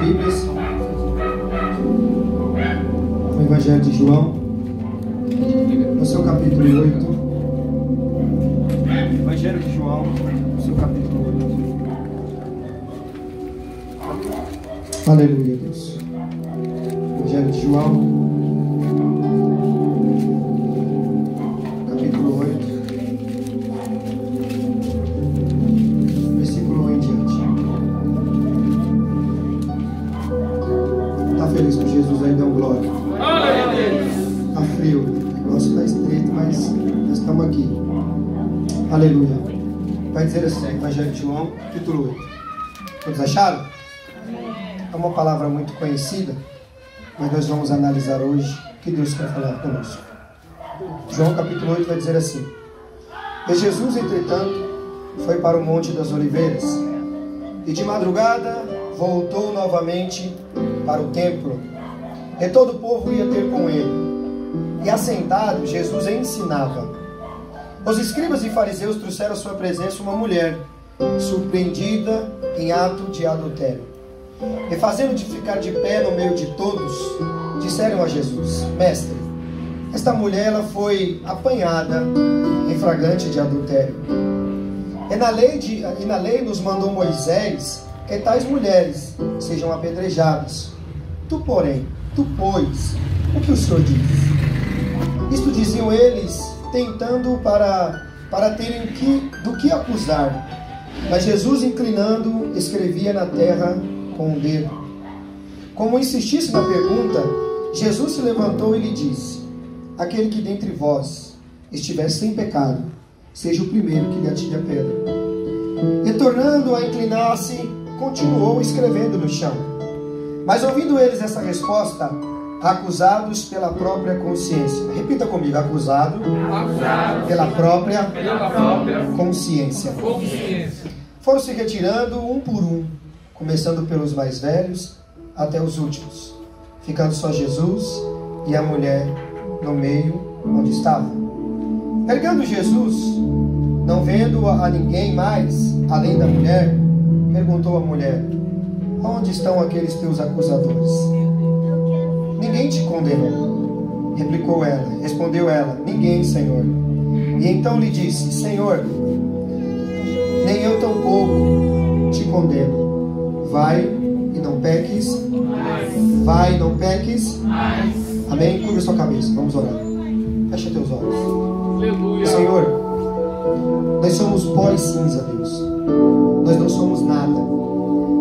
Bíblias no Evangelho de João, no seu capítulo 8. Evangelho de João, no seu capítulo 8. Aleluia, Deus. Evangelho de João, capítulo 8, versículo 1 em diante. Está feliz com Jesus aí? Dão glória. Está frio, o negócio está estreito, mas nós estamos aqui. Aleluia. Vai dizer assim, Evangelho de João, capítulo 8. Todos acharam? É uma palavra muito conhecida, mas nós vamos analisar hoje o que Deus quer falar conosco. João capítulo 8 vai dizer assim: E Jesus, entretanto, foi para o Monte das Oliveiras, e de madrugada voltou novamente para o templo, e todo o povo ia ter com ele. E assentado, Jesus ensinava. Os escribas e fariseus trouxeram à sua presença uma mulher, surpreendida em ato de adultério. E fazendo de ficar de pé no meio de todos, disseram a Jesus: Mestre, esta mulher ela foi apanhada em flagrante de adultério. E na lei nos mandou Moisés que tais mulheres sejam apedrejadas. Tu, pois, o que o Senhor diz? Isto diziam eles, tentando para terem do que acusar. Mas Jesus, inclinando, escrevia na terra com o dedo. Como insistisse na pergunta, Jesus se levantou e lhe disse: Aquele que dentre vós estiver sem pecado, seja o primeiro que lhe atire a pedra. E tornando a inclinar-se, continuou escrevendo no chão. Mas ouvindo eles essa resposta, acusados pela própria consciência. Repita comigo: acusado pela própria consciência. Foram se retirando um por um, começando pelos mais velhos até os últimos, ficando só Jesus e a mulher no meio onde estava. Erguendo Jesus, não vendo a ninguém mais, além da mulher, perguntou à mulher: Onde estão aqueles teus acusadores? Ninguém te condenou? Respondeu ela: Ninguém, Senhor. E então lhe disse: Senhor, nem eu tampouco te condeno. Vai e não peques. Vai e não peques. Amém? Curva sua cabeça, vamos orar. Fecha teus olhos. Aleluia. Senhor, nós somos pó e cinza, Deus. Nós não somos nada.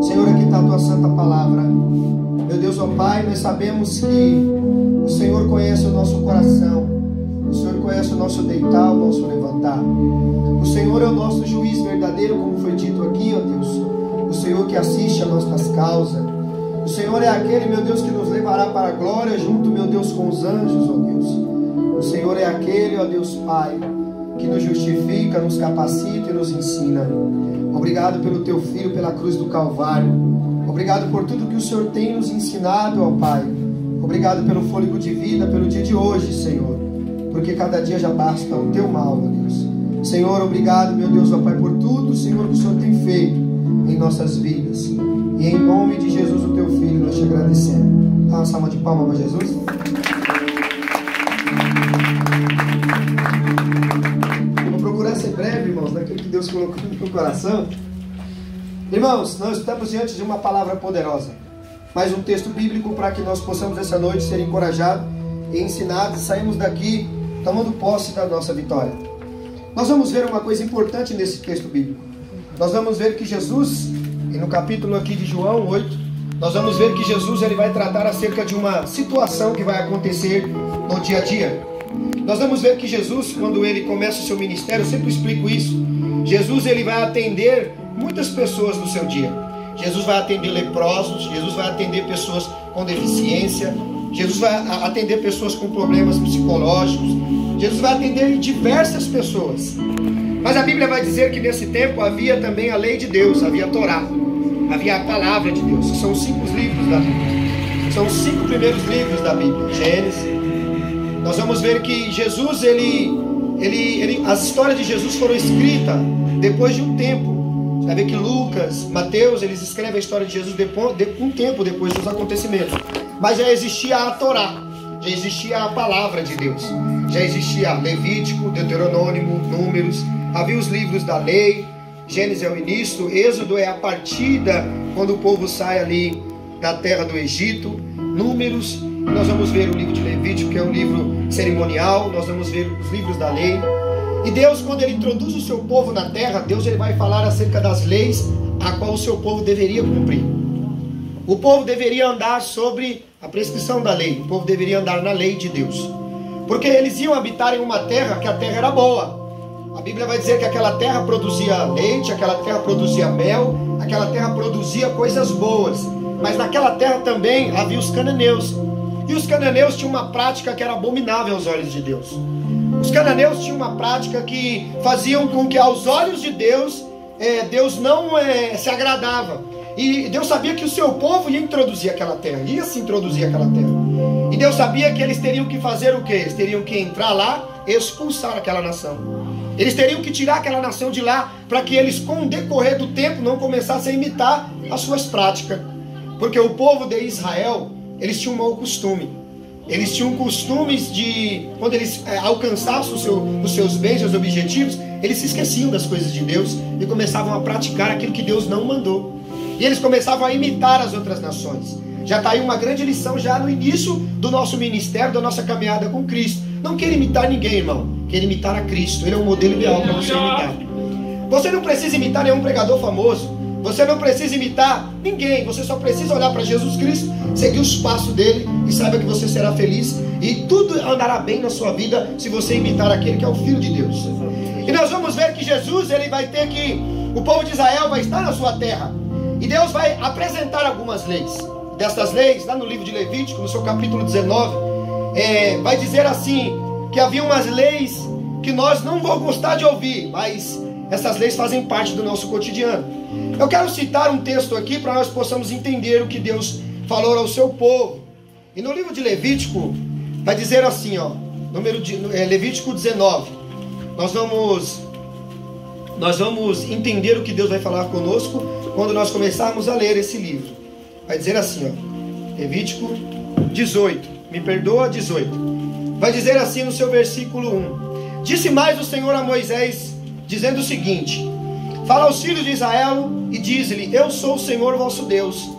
Senhor, aqui está a tua santa palavra. Meu Deus, ó Pai, nós sabemos que o Senhor conhece o nosso coração. O Senhor conhece o nosso deitar, o nosso levantar. O Senhor é o nosso juiz verdadeiro, como foi dito aqui, ó Deus. O Senhor que assiste a nossas causas. O Senhor é aquele, meu Deus, que nos levará para a glória junto, meu Deus, com os anjos, ó Deus. O Senhor é aquele, ó Deus Pai, que nos justifica, nos capacita e nos ensina. Obrigado pelo Teu Filho, pela cruz do Calvário. Obrigado por tudo que o Senhor tem nos ensinado, ó Pai. Obrigado pelo fôlego de vida, pelo dia de hoje, Senhor. Porque cada dia já basta o Teu mal, ó Deus. Senhor, obrigado, meu Deus, ó Pai, por tudo, Senhor, que o Senhor tem feito em nossas vidas. E em nome de Jesus, o Teu Filho, nós te agradecemos. Dá uma salva de palmas para Jesus. Eu vou procurar ser breve, irmãos, daquilo que Deus colocou no meu coração. Irmãos, nós estamos diante de uma palavra poderosa. Mais um texto bíblico para que nós possamos essa noite ser encorajados e ensinados e sairmos daqui tomando posse da nossa vitória. Nós vamos ver uma coisa importante nesse texto bíblico. Nós vamos ver que Jesus, e no capítulo aqui de João 8, nós vamos ver que Jesus ele vai tratar acerca de uma situação que vai acontecer no dia a dia. Nós vamos ver que Jesus, quando ele começa o seu ministério, eu sempre explico isso, Jesus ele vai atender muitas pessoas no seu dia. Jesus vai atender leprosos, Jesus vai atender pessoas com deficiência, Jesus vai atender pessoas com problemas psicológicos, Jesus vai atender diversas pessoas. Mas a Bíblia vai dizer que nesse tempo havia também a lei de Deus, havia a Torá, havia a palavra de Deus, que são os 5 livros da Bíblia. São os 5 primeiros livros da Bíblia. Gênesis. Nós vamos ver que Jesus, as histórias de Jesus foram escritas depois de um tempo. Vai ver que Lucas, Mateus, eles escrevem a história de Jesus um tempo depois dos acontecimentos. Mas já existia a Torá, já existia a palavra de Deus, já existia Levítico, Deuteronômio, Números, havia os livros da lei. Gênesis é o início, Êxodo é a partida, quando o povo sai ali da terra do Egito. Números, nós vamos ver o livro de Levítico, que é um livro cerimonial. Nós vamos ver os livros da lei. E Deus, quando Ele introduz o seu povo na terra, Deus ele vai falar acerca das leis a qual o seu povo deveria cumprir. O povo deveria andar sobre a prescrição da lei. O povo deveria andar na lei de Deus, porque eles iam habitar em uma terra que a terra era boa. A Bíblia vai dizer que aquela terra produzia leite, aquela terra produzia mel, aquela terra produzia coisas boas. Mas naquela terra também havia os cananeus. E os cananeus tinham uma prática que era abominável aos olhos de Deus. Os cananeus tinham uma prática que faziam com que aos olhos de Deus, Deus não se agradava. E Deus sabia que o seu povo ia introduzir aquela terra, ia se introduzir aquela terra. E Deus sabia que eles teriam que fazer o quê? Eles teriam que entrar lá e expulsar aquela nação. Eles teriam que tirar aquela nação de lá, para que eles, com o decorrer do tempo, não começassem a imitar as suas práticas. Porque o povo de Israel, eles tinham um mau costume. Eles tinham costumes de, quando eles alcançassem os seus bens, os objetivos, eles se esqueciam das coisas de Deus e começavam a praticar aquilo que Deus não mandou. E eles começavam a imitar as outras nações. Já está aí uma grande lição já no início do nosso ministério, da nossa caminhada com Cristo. Não quer imitar ninguém, irmão. Quer imitar a Cristo. Ele é um modelo ideal para você imitar. Você não precisa imitar nenhum pregador famoso. Você não precisa imitar ninguém. Você só precisa olhar para Jesus Cristo, seguir os passos dele e saiba que você será feliz. E tudo andará bem na sua vida se você imitar aquele que é o Filho de Deus. E nós vamos ver que Jesus, ele vai ter que... O povo de Israel vai estar na sua terra. E Deus vai apresentar algumas leis. Dessas leis, lá no livro de Levítico, no seu capítulo 19, vai dizer assim, que havia umas leis que nós não vamos gostar de ouvir, mas essas leis fazem parte do nosso cotidiano. Eu quero citar um texto aqui para nós possamos entender o que Deus falou ao seu povo. E no livro de Levítico, vai dizer assim, ó, Levítico 19, nós vamos entender o que Deus vai falar conosco quando nós começarmos a ler esse livro. Vai dizer assim, ó, Levítico 18, me perdoa, 18. Vai dizer assim no seu versículo 1. Disse mais o Senhor a Moisés, dizendo o seguinte: fala aos filhos de Israel e diz-lhe: eu sou o Senhor vosso Deus.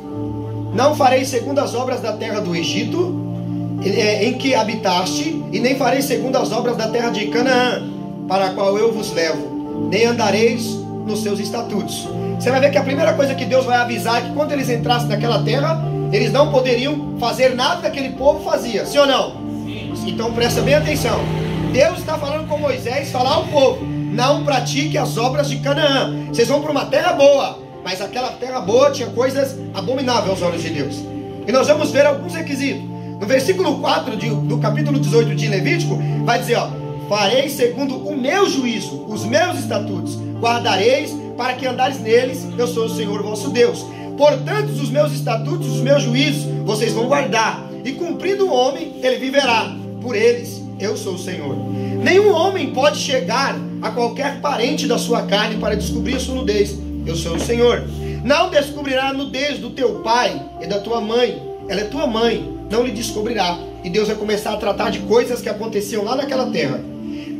Não farei segundo as obras da terra do Egito, em que habitaste, e nem farei segundo as obras da terra de Canaã, para a qual eu vos levo, nem andareis nos seus estatutos. Você vai ver que a primeira coisa que Deus vai avisar é que quando eles entrassem naquela terra, eles não poderiam fazer nada que aquele povo fazia, sim ou não? Sim. Então presta bem atenção. Deus está falando com Moisés, falar ao povo: não pratique as obras de Canaã. Vocês vão para uma terra boa, mas aquela terra boa tinha coisas abomináveis aos olhos de Deus. E nós vamos ver alguns requisitos. No versículo 4 do capítulo 18 de Levítico, vai dizer, ó: farei segundo o meu juízo, os meus estatutos, guardareis para que andares neles, eu sou o Senhor vosso Deus. Portanto, os meus estatutos, os meus juízos, vocês vão guardar, e cumprindo o homem, ele viverá. Por eles, eu sou o Senhor. Nenhum homem pode chegar a qualquer parente da sua carne para descobrir a sua nudez. Eu sou o Senhor. Não descobrirá a nudez do teu pai e da tua mãe. Ela é tua mãe, não lhe descobrirá. E Deus vai começar a tratar de coisas que aconteciam lá naquela terra.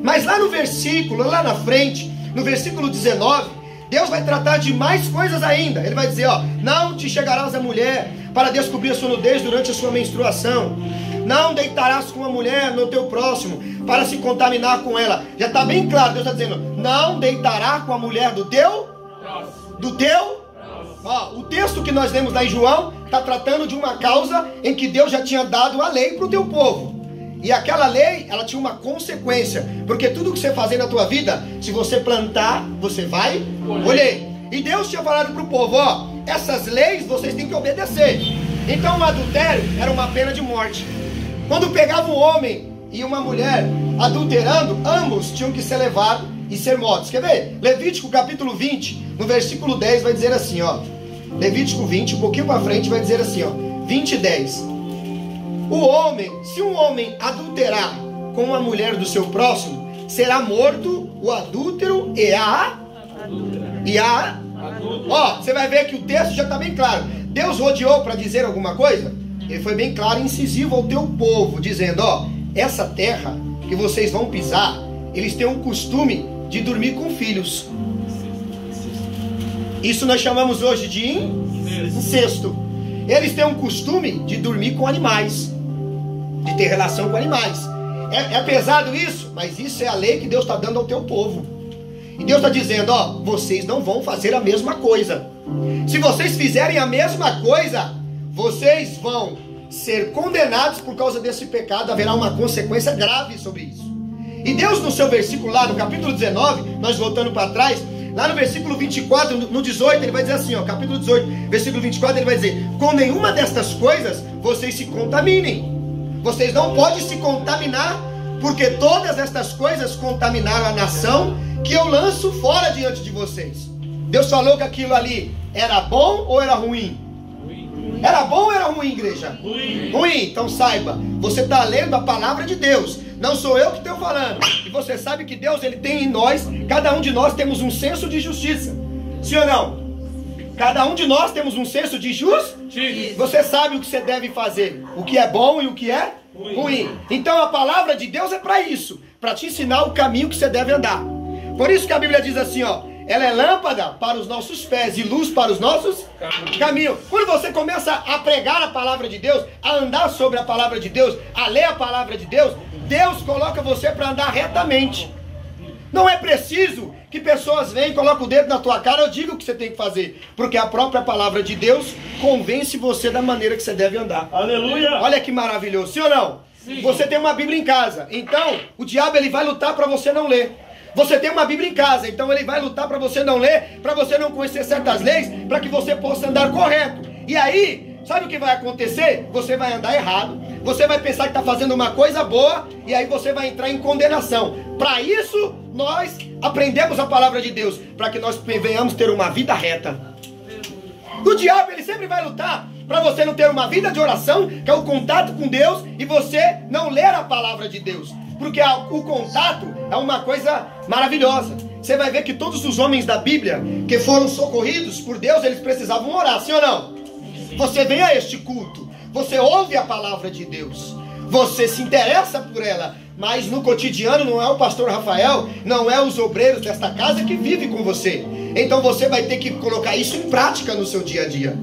Mas lá no versículo, lá na frente, no versículo 19, Deus vai tratar de mais coisas ainda. Ele vai dizer, ó: não te chegarás à mulher para descobrir a sua nudez durante a sua menstruação. Não deitarás com uma mulher no teu próximo para se contaminar com ela. Já está bem claro, Deus está dizendo: não deitará com a mulher do teu. Ó, o texto que nós lemos lá em João está tratando de uma causa em que Deus já tinha dado a lei para o teu povo. E aquela lei, ela tinha uma consequência, porque tudo que você fazer na tua vida, se você plantar, você vai colher. E Deus tinha falado para o povo: ó, essas leis vocês têm que obedecer. Então o adultério era uma pena de morte. Quando pegava um homem e uma mulher adulterando, ambos tinham que ser levados e ser mortos. Quer ver? Levítico capítulo 20, no versículo 10 vai dizer assim, ó. Levítico 20, um pouquinho para frente, vai dizer assim, ó, 20 e 10. O homem, se um homem adulterar com a mulher do seu próximo, será morto o adúltero e a Ó, você vai ver que o texto já está bem claro. Deus rodeou para dizer alguma coisa? Ele foi bem claro e incisivo ao teu povo, dizendo, ó, essa terra que vocês vão pisar, eles têm um costume de dormir com filhos. Isso nós chamamos hoje de incesto. Eles têm um costume de dormir com animais, de ter relação com animais. É pesado isso, mas isso é a lei que Deus está dando ao teu povo. E Deus está dizendo, ó, vocês não vão fazer a mesma coisa. Se vocês fizerem a mesma coisa, vocês vão ser condenados por causa desse pecado. Haverá uma consequência grave sobre isso. E Deus no seu versículo lá, no capítulo 19, nós voltando para trás, lá no versículo 24, no 18, ele vai dizer assim, ó, capítulo 18, versículo 24, ele vai dizer, com nenhuma destas coisas vocês se contaminem. Vocês não podem se contaminar, porque todas estas coisas contaminaram a nação que eu lanço fora diante de vocês. Deus falou que aquilo ali era bom ou era ruim? Era bom ou era ruim, igreja? Ruim. Então saiba, você está lendo a palavra de Deus. Não sou eu que estou falando. E você sabe que Deus, ele tem em nós, cada um de nós temos um senso de justiça. Sim ou não? Cada um de nós temos um senso de justiça. Você sabe o que você deve fazer, o que é bom e o que é ruim. Então a palavra de Deus é para isso, para te ensinar o caminho que você deve andar. Por isso que a Bíblia diz assim, ó, ela é lâmpada para os nossos pés e luz para os nossos caminhos. Quando você começa a pregar a palavra de Deus, a andar sobre a palavra de Deus, a ler a palavra de Deus, Deus coloca você para andar retamente. Não é preciso que pessoas venham e coloquem o dedo na tua cara ou digam o que você tem que fazer, porque a própria palavra de Deus convence você da maneira que você deve andar. Aleluia! Olha que maravilhoso, sim ou não? Sim. Você tem uma Bíblia em casa, então o diabo ele vai lutar para você não ler. Você tem uma Bíblia em casa, então ele vai lutar para você não ler, para você não conhecer certas leis, para que você possa andar correto. E aí, sabe o que vai acontecer? Você vai andar errado, você vai pensar que está fazendo uma coisa boa, e aí você vai entrar em condenação. Para isso, nós aprendemos a palavra de Deus, para que nós venhamos ter uma vida reta. O diabo, ele sempre vai lutar para você não ter uma vida de oração, que é o contato com Deus, e você não ler a palavra de Deus. Porque o contato é uma coisa maravilhosa. Você vai ver que todos os homens da Bíblia que foram socorridos por Deus, eles precisavam orar, sim ou não? Você vem a este culto, você ouve a palavra de Deus, você se interessa por ela, mas no cotidiano não é o pastor Rafael, não é os obreiros desta casa que vive com você. Então você vai ter que colocar isso em prática no seu dia a dia.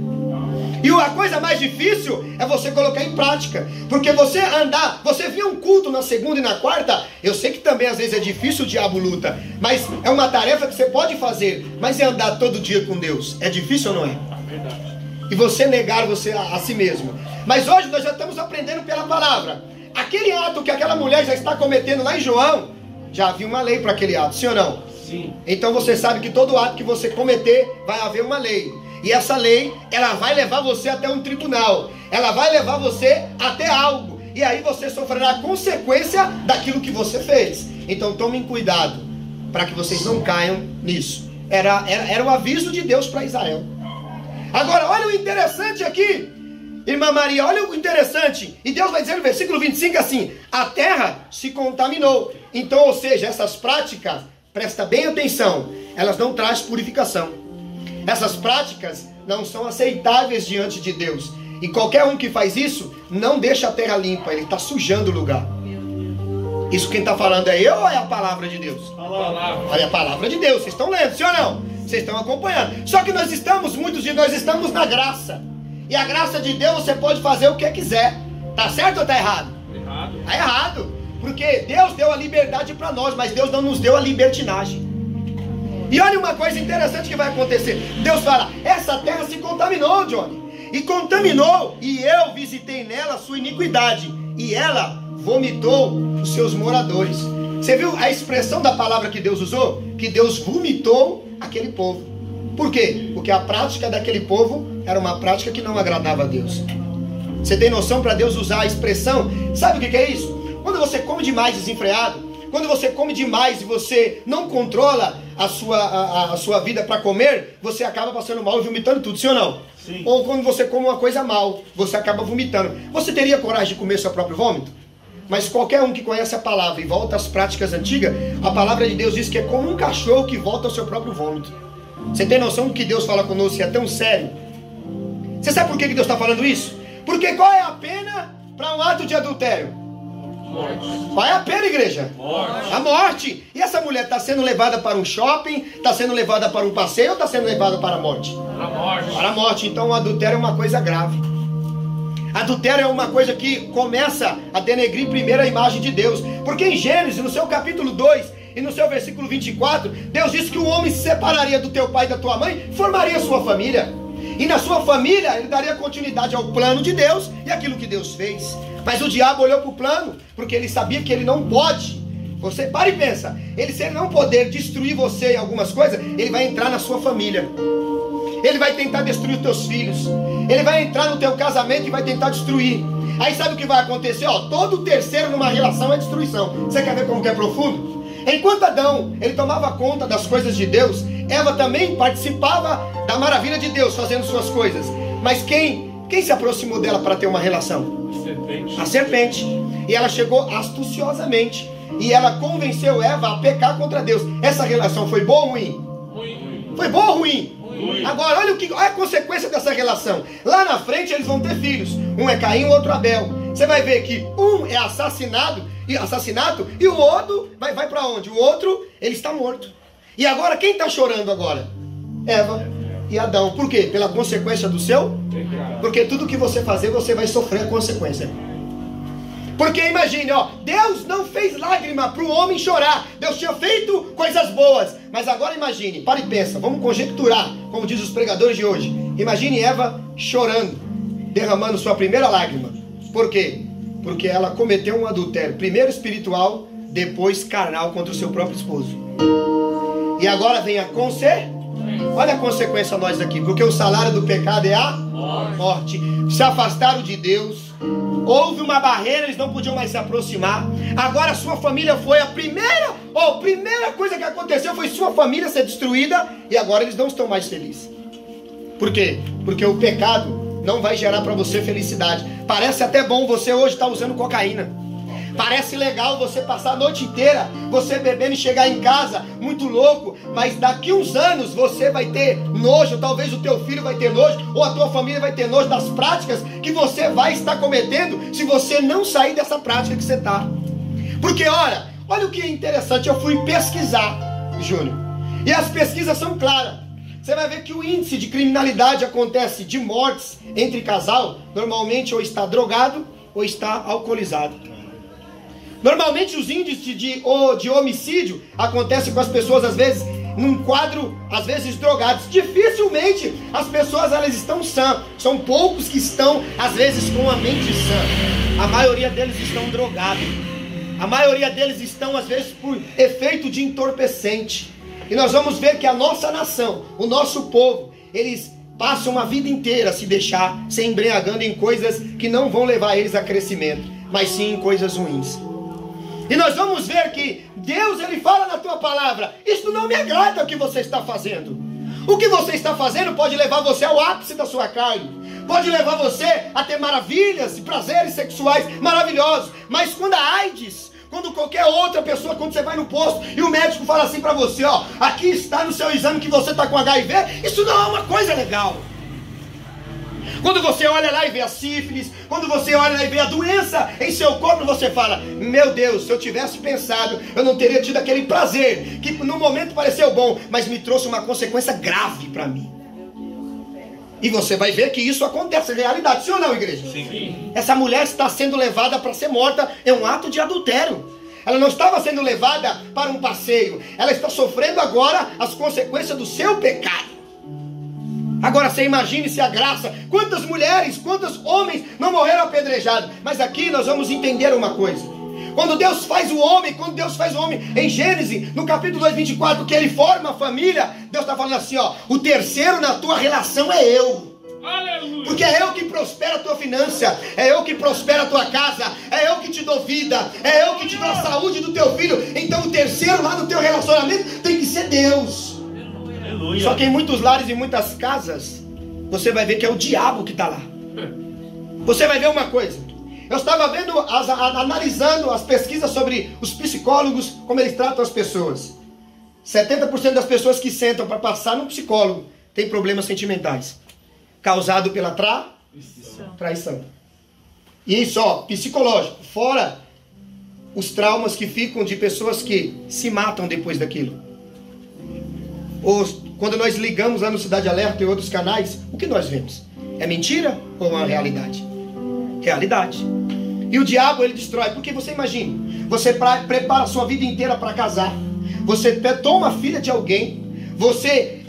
E a coisa mais difícil é você colocar em prática. Porque você andar, você vir um culto na segunda e na quarta, eu sei que também às vezes é difícil, o diabo luta, mas é uma tarefa que você pode fazer. Mas é andar todo dia com Deus, é difícil ou não é? Verdade. E você negar você a si mesmo. Mas hoje nós já estamos aprendendo pela palavra. Aquele ato que aquela mulher já está cometendo lá em João, já havia uma lei para aquele ato, sim ou não? Sim. Então você sabe que todo ato que você cometer, vai haver uma lei. E essa lei, ela vai levar você até um tribunal. Ela vai levar você até algo. E aí você sofrerá a consequência daquilo que você fez. Então tomem cuidado, para que vocês não caiam nisso. Era o aviso de Deus para Israel. Agora, olha o interessante aqui, irmã Maria, olha o interessante. E Deus vai dizer no versículo 25 assim, a terra se contaminou. Então, ou seja, essas práticas, presta bem atenção, elas não trazem purificação. Essas práticas não são aceitáveis diante de Deus. E qualquer um que faz isso, não deixa a terra limpa, ele está sujando o lugar. Isso quem está falando é eu ou é a palavra de Deus? Olha a palavra de Deus, vocês estão lendo, sim ou não? Vocês estão acompanhando. Só que muitos de nós estamos na graça. E a graça de Deus você pode fazer o que quiser. Tá certo ou está errado? Errado. Está errado. Porque Deus deu a liberdade para nós, mas Deus não nos deu a libertinagem. E olha uma coisa interessante que vai acontecer. Deus fala, essa terra se contaminou, Johnny. E contaminou, e eu visitei nela a sua iniquidade. E ela vomitou os seus moradores. Você viu a expressão da palavra que Deus usou? Que Deus vomitou aquele povo. Por quê? Porque a prática daquele povo era uma prática que não agradava a Deus. Você tem noção para Deus usar a expressão? Sabe o que é isso? Quando você come demais desenfreado, quando você come demais e você não controla a sua vida para comer, você acaba passando mal e vomitando tudo, sim ou não? Sim. Ou quando você come uma coisa mal, você acaba vomitando. Você teria coragem de comer seu próprio vômito? Mas qualquer um que conhece a palavra e volta às práticas antigas, a palavra de Deus diz que é como um cachorro que volta ao seu próprio vômito. Você tem noção do que Deus fala conosco e é tão sério? Você sabe por que Deus está falando isso? Porque qual é a pena para um ato de adultério? Morte. Qual é a pena, igreja? Morte. A morte. E essa mulher está sendo levada para um shopping, está sendo levada para um passeio ou está sendo levada para a morte? Para a morte. Para a morte. Então o adultério é uma coisa grave. Adultério é uma coisa que começa a denegrir primeiro a imagem de Deus. Porque em Gênesis, no seu capítulo 2 e no seu versículo 24, Deus disse que o homem se separaria do teu pai e da tua mãe, formaria sua família. E na sua família ele daria continuidade ao plano de Deus e aquilo que Deus fez. Mas o diabo olhou para o plano, porque ele sabia que ele não pode. Você para e pensa, se ele não poder destruir você em algumas coisas, ele vai entrar na sua família. Ele vai tentar destruir os teus filhos. Ele vai entrar no teu casamento e vai tentar destruir. Aí sabe o que vai acontecer? Todo terceiro numa relação é destruição. Você quer ver como que é profundo? Enquanto Adão, ele tomava conta das coisas de Deus, Eva também participava da maravilha de Deus, fazendo suas coisas. Mas quem se aproximou dela para ter uma relação? A serpente. E ela chegou astuciosamente. E ela convenceu Eva a pecar contra Deus. Essa relação foi boa ou ruim? Foi boa ou ruim? Agora, olha a consequência dessa relação. Lá na frente eles vão ter filhos. Um é Caim, o outro Abel. Você vai ver que um é assassinato e o outro vai para onde? O outro, ele está morto. E agora, quem está chorando agora? Eva e Adão. Por quê? Pela consequência do seu? Porque tudo que você fazer, você vai sofrer a consequência. Porque imagine, Deus não fez lágrima para o homem chorar. Deus tinha feito coisas boas. Mas agora imagine, para e pensa, vamos conjecturar, como diz os pregadores de hoje. Imagine Eva chorando, derramando sua primeira lágrima. Por quê? Porque ela cometeu um adultério, primeiro espiritual, depois carnal contra o seu próprio esposo. E agora vem a consequência. Olha a consequência nós aqui. Porque o salário do pecado é a morte. Se afastaram de Deus. Houve uma barreira, eles não podiam mais se aproximar. Agora a sua família foi a primeira coisa que aconteceu foi sua família ser destruída. E agora eles não estão mais felizes. Por quê? Porque o pecado não vai gerar para você felicidade. Parece até bom você hoje estar usando cocaína. Parece legal você passar a noite inteira, você bebendo e chegar em casa muito louco, mas daqui uns anos você vai ter nojo, talvez o teu filho vai ter nojo, ou a tua família vai ter nojo das práticas que você vai estar cometendo se você não sair dessa prática que você está. Porque olha o que é interessante, eu fui pesquisar, Júnior, e as pesquisas são claras. Você vai ver que o índice de criminalidade acontece de mortes entre casal, normalmente ou está drogado ou está alcoolizado. Normalmente os índices de homicídio acontecem com as pessoas às vezes num quadro, às vezes drogados. Dificilmente as pessoas elas estão sãs. São poucos que estão às vezes com a mente sã. A maioria deles estão drogados. A maioria deles estão às vezes por efeito de entorpecente. E nós vamos ver que a nossa nação, o nosso povo, eles passam a vida inteira a se deixar, se embriagando em coisas que não vão levar eles a crescimento, mas sim em coisas ruins. E nós vamos ver que Deus, Ele fala na tua palavra, isso não me agrada o que você está fazendo. O que você está fazendo pode levar você ao ápice da sua carne. Pode levar você a ter maravilhas e prazeres sexuais maravilhosos. Mas quando a AIDS, quando qualquer outra pessoa, quando você vai no posto e o médico fala assim para você, aqui está no seu exame que você está com HIV, isso não é uma coisa legal. Quando você olha lá e vê a sífilis, quando você olha lá e vê a doença em seu corpo, você fala, meu Deus, se eu tivesse pensado, eu não teria tido aquele prazer, que no momento pareceu bom, mas me trouxe uma consequência grave para mim. E você vai ver que isso acontece em realidade, sim ou não, igreja? Sim. Essa mulher está sendo levada para ser morta, é um ato de adultério. Ela não estava sendo levada para um passeio, ela está sofrendo agora as consequências do seu pecado. Agora você imagine se a graça, quantas mulheres, quantos homens não morreram apedrejados. Mas aqui nós vamos entender uma coisa. Quando Deus faz o homem, em Gênesis, no capítulo 2, 24, que Ele forma a família, Deus está falando assim, o terceiro na tua relação é eu. Aleluia. Porque é eu que prospero a tua finança, é eu que prospero a tua casa, é eu que te dou vida, é eu que te dou a saúde do teu filho. Então o terceiro lá no teu relacionamento tem que ser Deus. Aleluia. Só que em muitos lares e muitas casas, você vai ver que é o diabo que está lá. Você vai ver uma coisa. Eu estava vendo, analisando as pesquisas sobre os psicólogos, como eles tratam as pessoas. 70% das pessoas que sentam para passar no psicólogo têm problemas sentimentais, causado pela traição. E isso, ó, psicológico, fora os traumas que ficam de pessoas que se matam depois daquilo. Quando nós ligamos lá no Cidade Alerta e outros canais, o que nós vemos? É mentira ou é uma realidade? Realidade. E o diabo, ele destrói. Porque você imagina, você prepara a sua vida inteira para casar, você toma a filha de alguém, você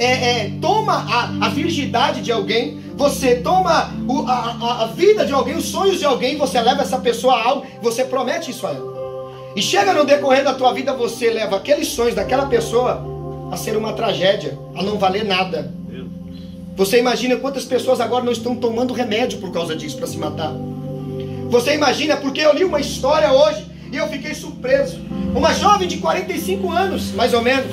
toma a virgindade de alguém, você toma a vida de alguém, os sonhos de alguém, você leva essa pessoa a algo, você promete isso a ela. E chega no decorrer da tua vida, você leva aqueles sonhos daquela pessoa a ser uma tragédia, a não valer nada. Você imagina quantas pessoas agora não estão tomando remédio por causa disso, para se matar. Você imagina, porque eu li uma história hoje e eu fiquei surpreso. Uma jovem de 45 anos, mais ou menos,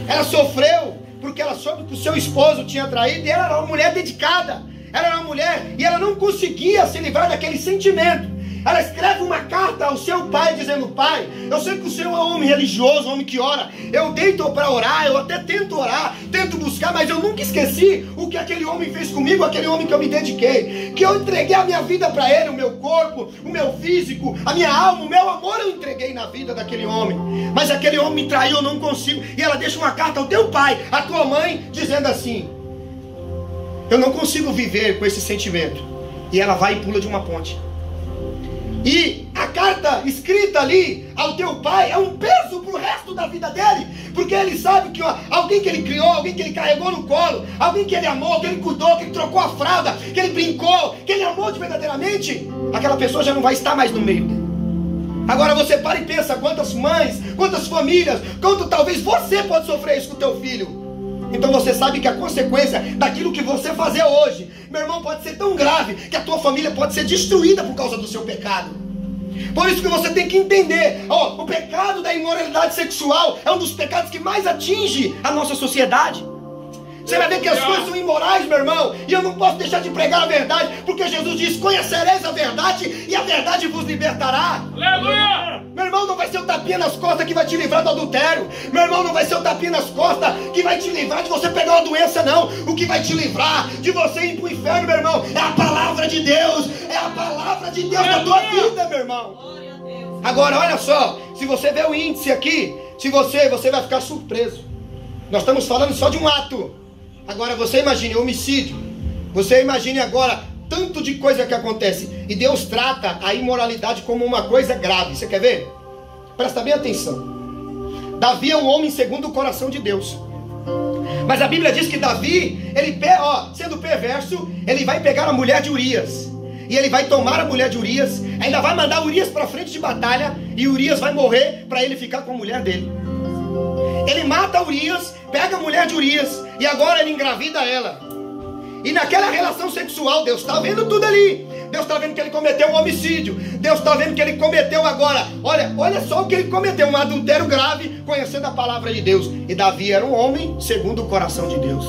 ela sofreu porque ela soube que o seu esposo tinha traído, e ela era uma mulher dedicada, ela era uma mulher, e ela não conseguia se livrar daquele sentimento. Ela escreve uma carta ao seu pai dizendo: pai, eu sei que o senhor é um homem religioso, um homem que ora, eu deito para orar, eu até tento orar, tento buscar, mas eu nunca esqueci o que aquele homem fez comigo, aquele homem que eu me dediquei, que eu entreguei a minha vida para ele, o meu corpo, o meu físico, a minha alma, o meu amor eu entreguei na vida daquele homem, mas aquele homem me traiu, eu não consigo. E ela deixa uma carta ao teu pai, à tua mãe, dizendo assim: eu não consigo viver com esse sentimento. E ela vai e pula de uma ponte. E a carta escrita ali ao teu pai é um peso para o resto da vida dele, porque ele sabe que alguém que ele criou, alguém que ele carregou no colo, alguém que ele amou, que ele cuidou, que ele trocou a fralda, que ele brincou, que ele amou de verdadeiramente, aquela pessoa já não vai estar mais no meio dele. Agora você para e pensa quantas mães, quantas famílias, quanto talvez você pode sofrer isso com o teu filho. Então você sabe que a consequência daquilo que você fazer hoje, meu irmão, pode ser tão grave que a tua família pode ser destruída por causa do seu pecado. Por isso que você tem que entender, o pecado da imoralidade sexual é um dos pecados que mais atinge a nossa sociedade. Você vai ver que as coisas são imorais, meu irmão, e eu não posso deixar de pregar a verdade, porque Jesus diz: conhecereis a verdade e a verdade vos libertará. Aleluia! Meu irmão, não vai ser o tapinha nas costas que vai te livrar do adultério. Meu irmão, não vai ser o tapinha nas costas que vai te livrar de você pegar uma doença, não. O que vai te livrar de você ir para o inferno, meu irmão, é a palavra de Deus. É a palavra de Deus na tua vida, meu irmão. Agora, olha só, se você ver o índice aqui, você vai ficar surpreso. Nós estamos falando só de um ato. Agora você imagine homicídio. Você imagine agora tanto de coisa que acontece. E Deus trata a imoralidade como uma coisa grave. Você quer ver? Presta bem atenção. Davi é um homem segundo o coração de Deus. Mas a Bíblia diz que Davi, sendo perverso, ele vai pegar a mulher de Urias. E ele vai tomar a mulher de Urias. Ainda vai mandar Urias para frente de batalha. E Urias vai morrer para ele ficar com a mulher dele. Ele mata Urias, pega a mulher de Urias, e agora ele engravida ela. E naquela relação sexual, Deus está vendo tudo ali. Deus está vendo que ele cometeu um homicídio. Deus está vendo que ele cometeu agora, olha só o que ele cometeu, um adultério grave, conhecendo a palavra de Deus. E Davi era um homem segundo o coração de Deus.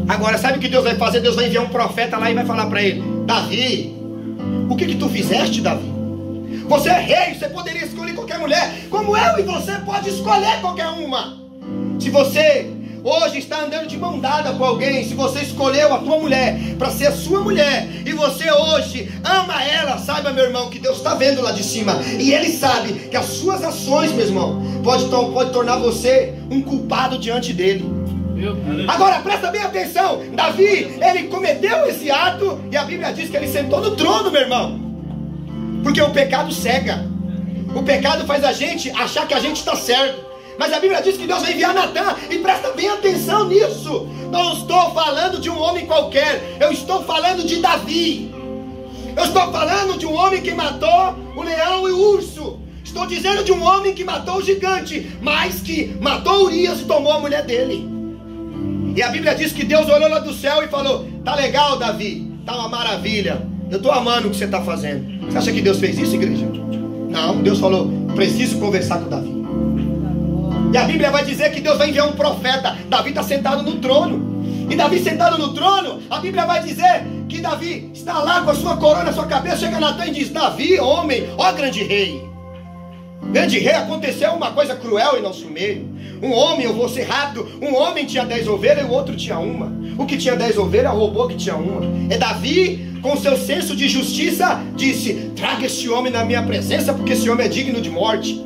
Agora, sabe o que Deus vai fazer? Deus vai enviar um profeta lá e vai falar para ele: Davi, o que tu fizeste, Davi? Você é rei, você poderia escolher qualquer mulher, como eu e você pode escolher qualquer uma. Se você hoje está andando de mão dada com alguém, se você escolheu a tua mulher para ser a sua mulher, e você hoje ama ela, saiba, meu irmão, que Deus está vendo lá de cima, e Ele sabe que as suas ações, meu irmão, pode tornar você um culpado diante dele. Agora presta bem atenção, Davi, ele cometeu esse ato, e a Bíblia diz que ele sentou no trono, meu irmão. Porque o pecado cega. O pecado faz a gente achar que a gente está certo. Mas a Bíblia diz que Deus vai enviar Natã. E presta bem atenção nisso. Não estou falando de um homem qualquer. Eu estou falando de Davi. Eu estou falando de um homem que matou o leão e o urso. Estou dizendo de um homem que matou o gigante, mas que matou Urias e tomou a mulher dele. E a Bíblia diz que Deus olhou lá do céu e falou: tá legal, Davi, tá uma maravilha, eu estou amando o que você está fazendo. Você acha que Deus fez isso, igreja? Não, Deus falou: preciso conversar com Davi. E a Bíblia vai dizer que Deus vai enviar um profeta. Davi está sentado no trono. E Davi sentado no trono, a Bíblia vai dizer que Davi está lá com a sua coroa na sua cabeça. Chega Natã e diz: Davi, homem, ó grande rei. Grande rei, aconteceu uma coisa cruel em nosso meio. Um homem, eu vou ser rápido, um homem tinha 10 ovelhas e o outro tinha uma. O que tinha 10 ovelhas roubou o que tinha uma. E Davi, com seu senso de justiça, disse: traga este homem na minha presença, porque esse homem é digno de morte.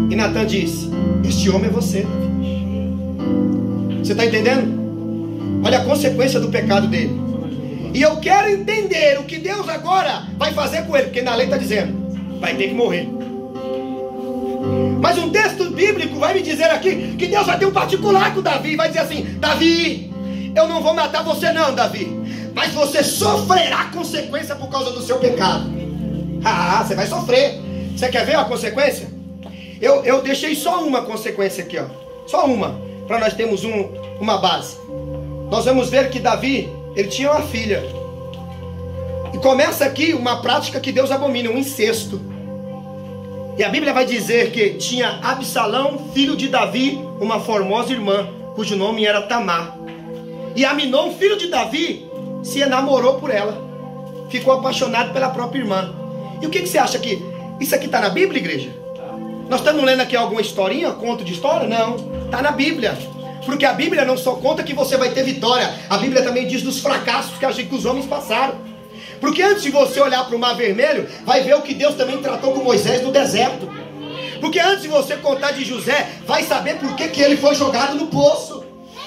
E Natan disse: este homem é você, Davi. Você está entendendo? Olha a consequência do pecado dele. E eu quero entender o que Deus agora vai fazer com ele, porque na lei está dizendo: vai ter que morrer. Mas um texto bíblico vai me dizer aqui que Deus vai ter um particular com Davi. Vai dizer assim: Davi, eu não vou matar você não, Davi, mas você sofrerá consequência por causa do seu pecado. Ah, você vai sofrer. Você quer ver a consequência? Eu deixei só uma consequência aqui, ó. Só uma, para nós termos uma base. Nós vamos ver que Davi, ele tinha uma filha. E começa aqui uma prática que Deus abomina, um incesto. E a Bíblia vai dizer que tinha Absalão, filho de Davi, uma formosa irmã, cujo nome era Tamar. E Aminon, filho de Davi, se enamorou por ela. Ficou apaixonado pela própria irmã. E o que você acha aqui? Isso aqui está na Bíblia, igreja? Nós estamos lendo aqui alguma historinha, conto de história? Não, está na Bíblia. Porque a Bíblia não só conta que você vai ter vitória, a Bíblia também diz dos fracassos que os homens passaram. Porque antes de você olhar para o Mar Vermelho, vai ver o que Deus também tratou com Moisés no deserto. Porque antes de você contar de José, vai saber por que ele foi jogado no poço.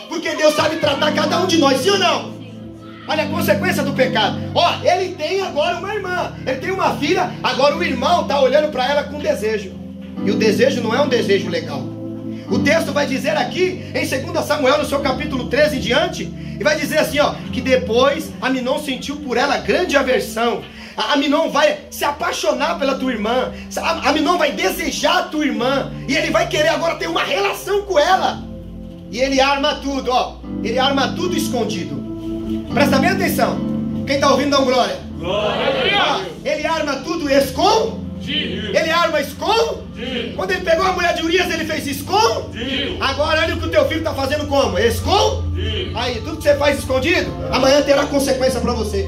Porque Deus sabe tratar cada um de nós, sim ou não? Olha a consequência do pecado. Ó, ele tem agora uma irmã, ele tem uma filha, agora o irmão está olhando para ela com desejo. E o desejo não é um desejo legal. O texto vai dizer aqui, em 2 Samuel, no seu capítulo 13 em diante, e vai dizer assim, ó, que depois Aminon sentiu por ela grande aversão. Aminon vai se apaixonar pela tua irmã. Aminon vai desejar a tua irmã. E ele vai querer agora ter uma relação com ela. E ele arma tudo, ó. Ele arma tudo escondido. Presta bem atenção. Quem está ouvindo, dá um glória. Glória. Ele arma tudo escondido. Ele arma escondido. Quando ele pegou a mulher de Urias, ele fez escondido. Agora olha o que o teu filho está fazendo como? Escondido. Aí, tudo que você faz escondido, amanhã terá consequência para você.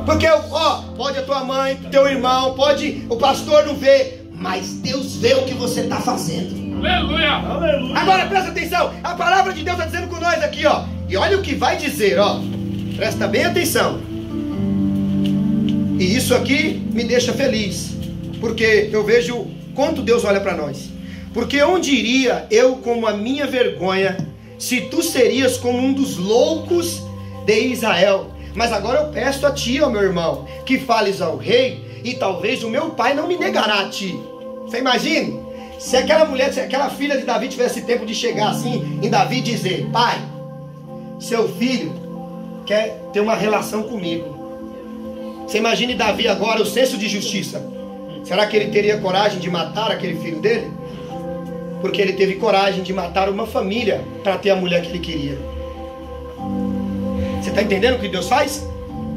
Porque, ó, pode a tua mãe, teu irmão, pode o pastor não ver, mas Deus vê o que você está fazendo. Aleluia. Agora presta atenção, a palavra de Deus está dizendo com nós aqui, ó. E olha o que vai dizer, ó. Presta bem atenção. E isso aqui me deixa feliz, porque eu vejo quanto Deus olha para nós. Porque onde iria eu com a minha vergonha, se tu serias como um dos loucos de Israel? Mas agora eu peço a ti, ó meu irmão, que fales ao rei, e talvez o meu pai não me negará a ti. Você imagine, se aquela mulher, se aquela filha de Davi tivesse tempo de chegar assim em Davi e dizer: pai, seu filho quer ter uma relação comigo. Você imagine Davi agora, o senso de justiça. Será que ele teria coragem de matar aquele filho dele? Porque ele teve coragem de matar uma família para ter a mulher que ele queria. Você está entendendo o que Deus faz?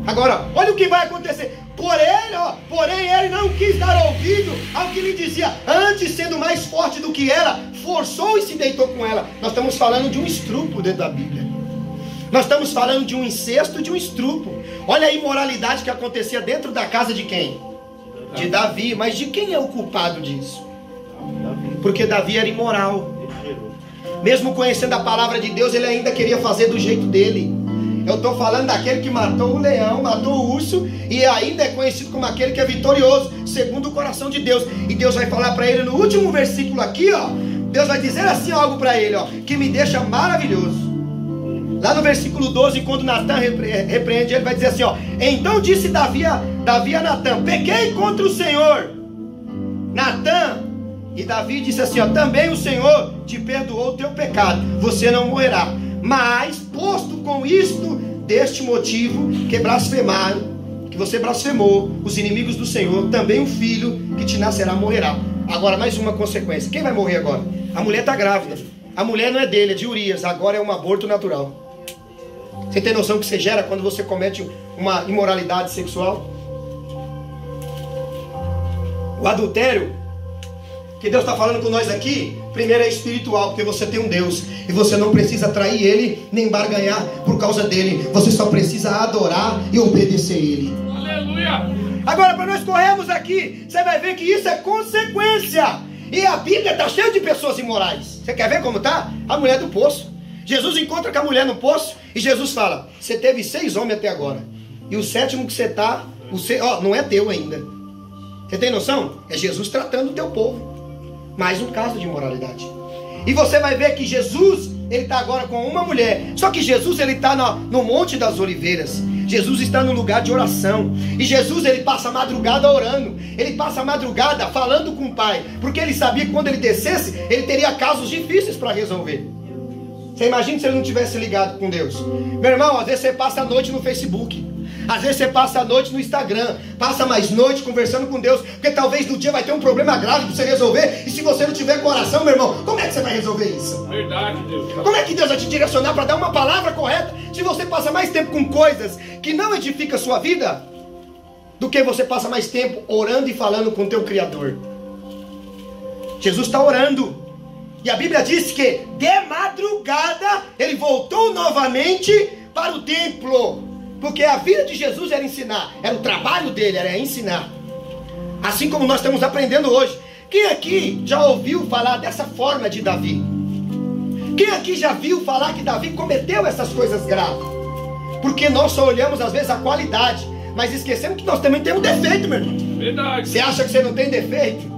Agora, olha o que vai acontecer. Porém ele não quis dar ouvido ao que lhe dizia. Antes, sendo mais forte do que ela, forçou e se deitou com ela. Nós estamos falando de um estupro dentro da Bíblia. Nós estamos falando de um incesto, de um estupro. Olha a imoralidade que acontecia dentro da casa de quem? De Davi. Mas de quem é o culpado disso? Porque Davi era imoral. Mesmo conhecendo a palavra de Deus, ele ainda queria fazer do jeito dele. Eu estou falando daquele que matou o leão, matou o urso, e ainda é conhecido como aquele que é vitorioso, segundo o coração de Deus. E Deus vai falar para ele no último versículo aqui, ó. Deus vai dizer assim algo para ele, ó, que me deixa maravilhoso. Lá no versículo 12, quando Natan repreende, ele vai dizer assim, ó: então disse Davi a Natan: pequei contra o Senhor. Natan e Davi disse assim, ó: também o Senhor te perdoou o teu pecado, você não morrerá. Mas, posto com isto, deste motivo que blasfemaram, que você blasfemou os inimigos do Senhor, também o filho que te nascerá morrerá. Agora, mais uma consequência. Quem vai morrer agora? A mulher está grávida. A mulher não é dele, é de Urias. Agora é um aborto natural. Você tem noção que você gera quando você comete uma imoralidade sexual? O adultério, que Deus está falando com nós aqui, Primeiro é espiritual, porque você tem um Deus e você não precisa trair Ele nem barganhar por causa dele. Você só precisa adorar e obedecer Ele. Aleluia! Agora, para nós corrermos aqui, você vai ver que isso é consequência. E a Bíblia está cheia de pessoas imorais. Você quer ver como está? A mulher do poço. Jesus encontra com a mulher no poço e Jesus fala: você teve 6 homens até agora, e o 7º que você está, não é teu ainda. Você tem noção? É Jesus tratando o teu povo. Mais um caso de imoralidade. E você vai ver que Jesus, ele está agora com uma mulher. Só que Jesus, ele está no Monte das Oliveiras. Jesus está no lugar de oração. E Jesus, ele passa a madrugada orando. Ele passa a madrugada falando com o Pai, porque ele sabia que quando ele descesse, ele teria casos difíceis para resolver. Você imagina se ele não tivesse ligado com Deus? Meu irmão, às vezes você passa a noite no Facebook, às vezes você passa a noite no Instagram, passa mais noite conversando com Deus, porque talvez no dia vai ter um problema grave para você resolver. E se você não tiver coração, meu irmão, como é que você vai resolver isso? Verdade, Deus. Como é que Deus vai te direcionar para dar uma palavra correta se você passa mais tempo com coisas que não edificam a sua vida do que você passa mais tempo orando e falando com o teu Criador? Jesus está orando. E a Bíblia diz que de madrugada ele voltou novamente para o templo. Porque a vida de Jesus era ensinar. Era o trabalho dele, era ensinar. Assim como nós estamos aprendendo hoje. Quem aqui já ouviu falar dessa forma de Davi? Quem aqui já viu falar que Davi cometeu essas coisas graves? Porque nós só olhamos às vezes a qualidade, mas esquecemos que nós também temos defeito, meu irmão. Verdade. Você acha que você não tem defeito?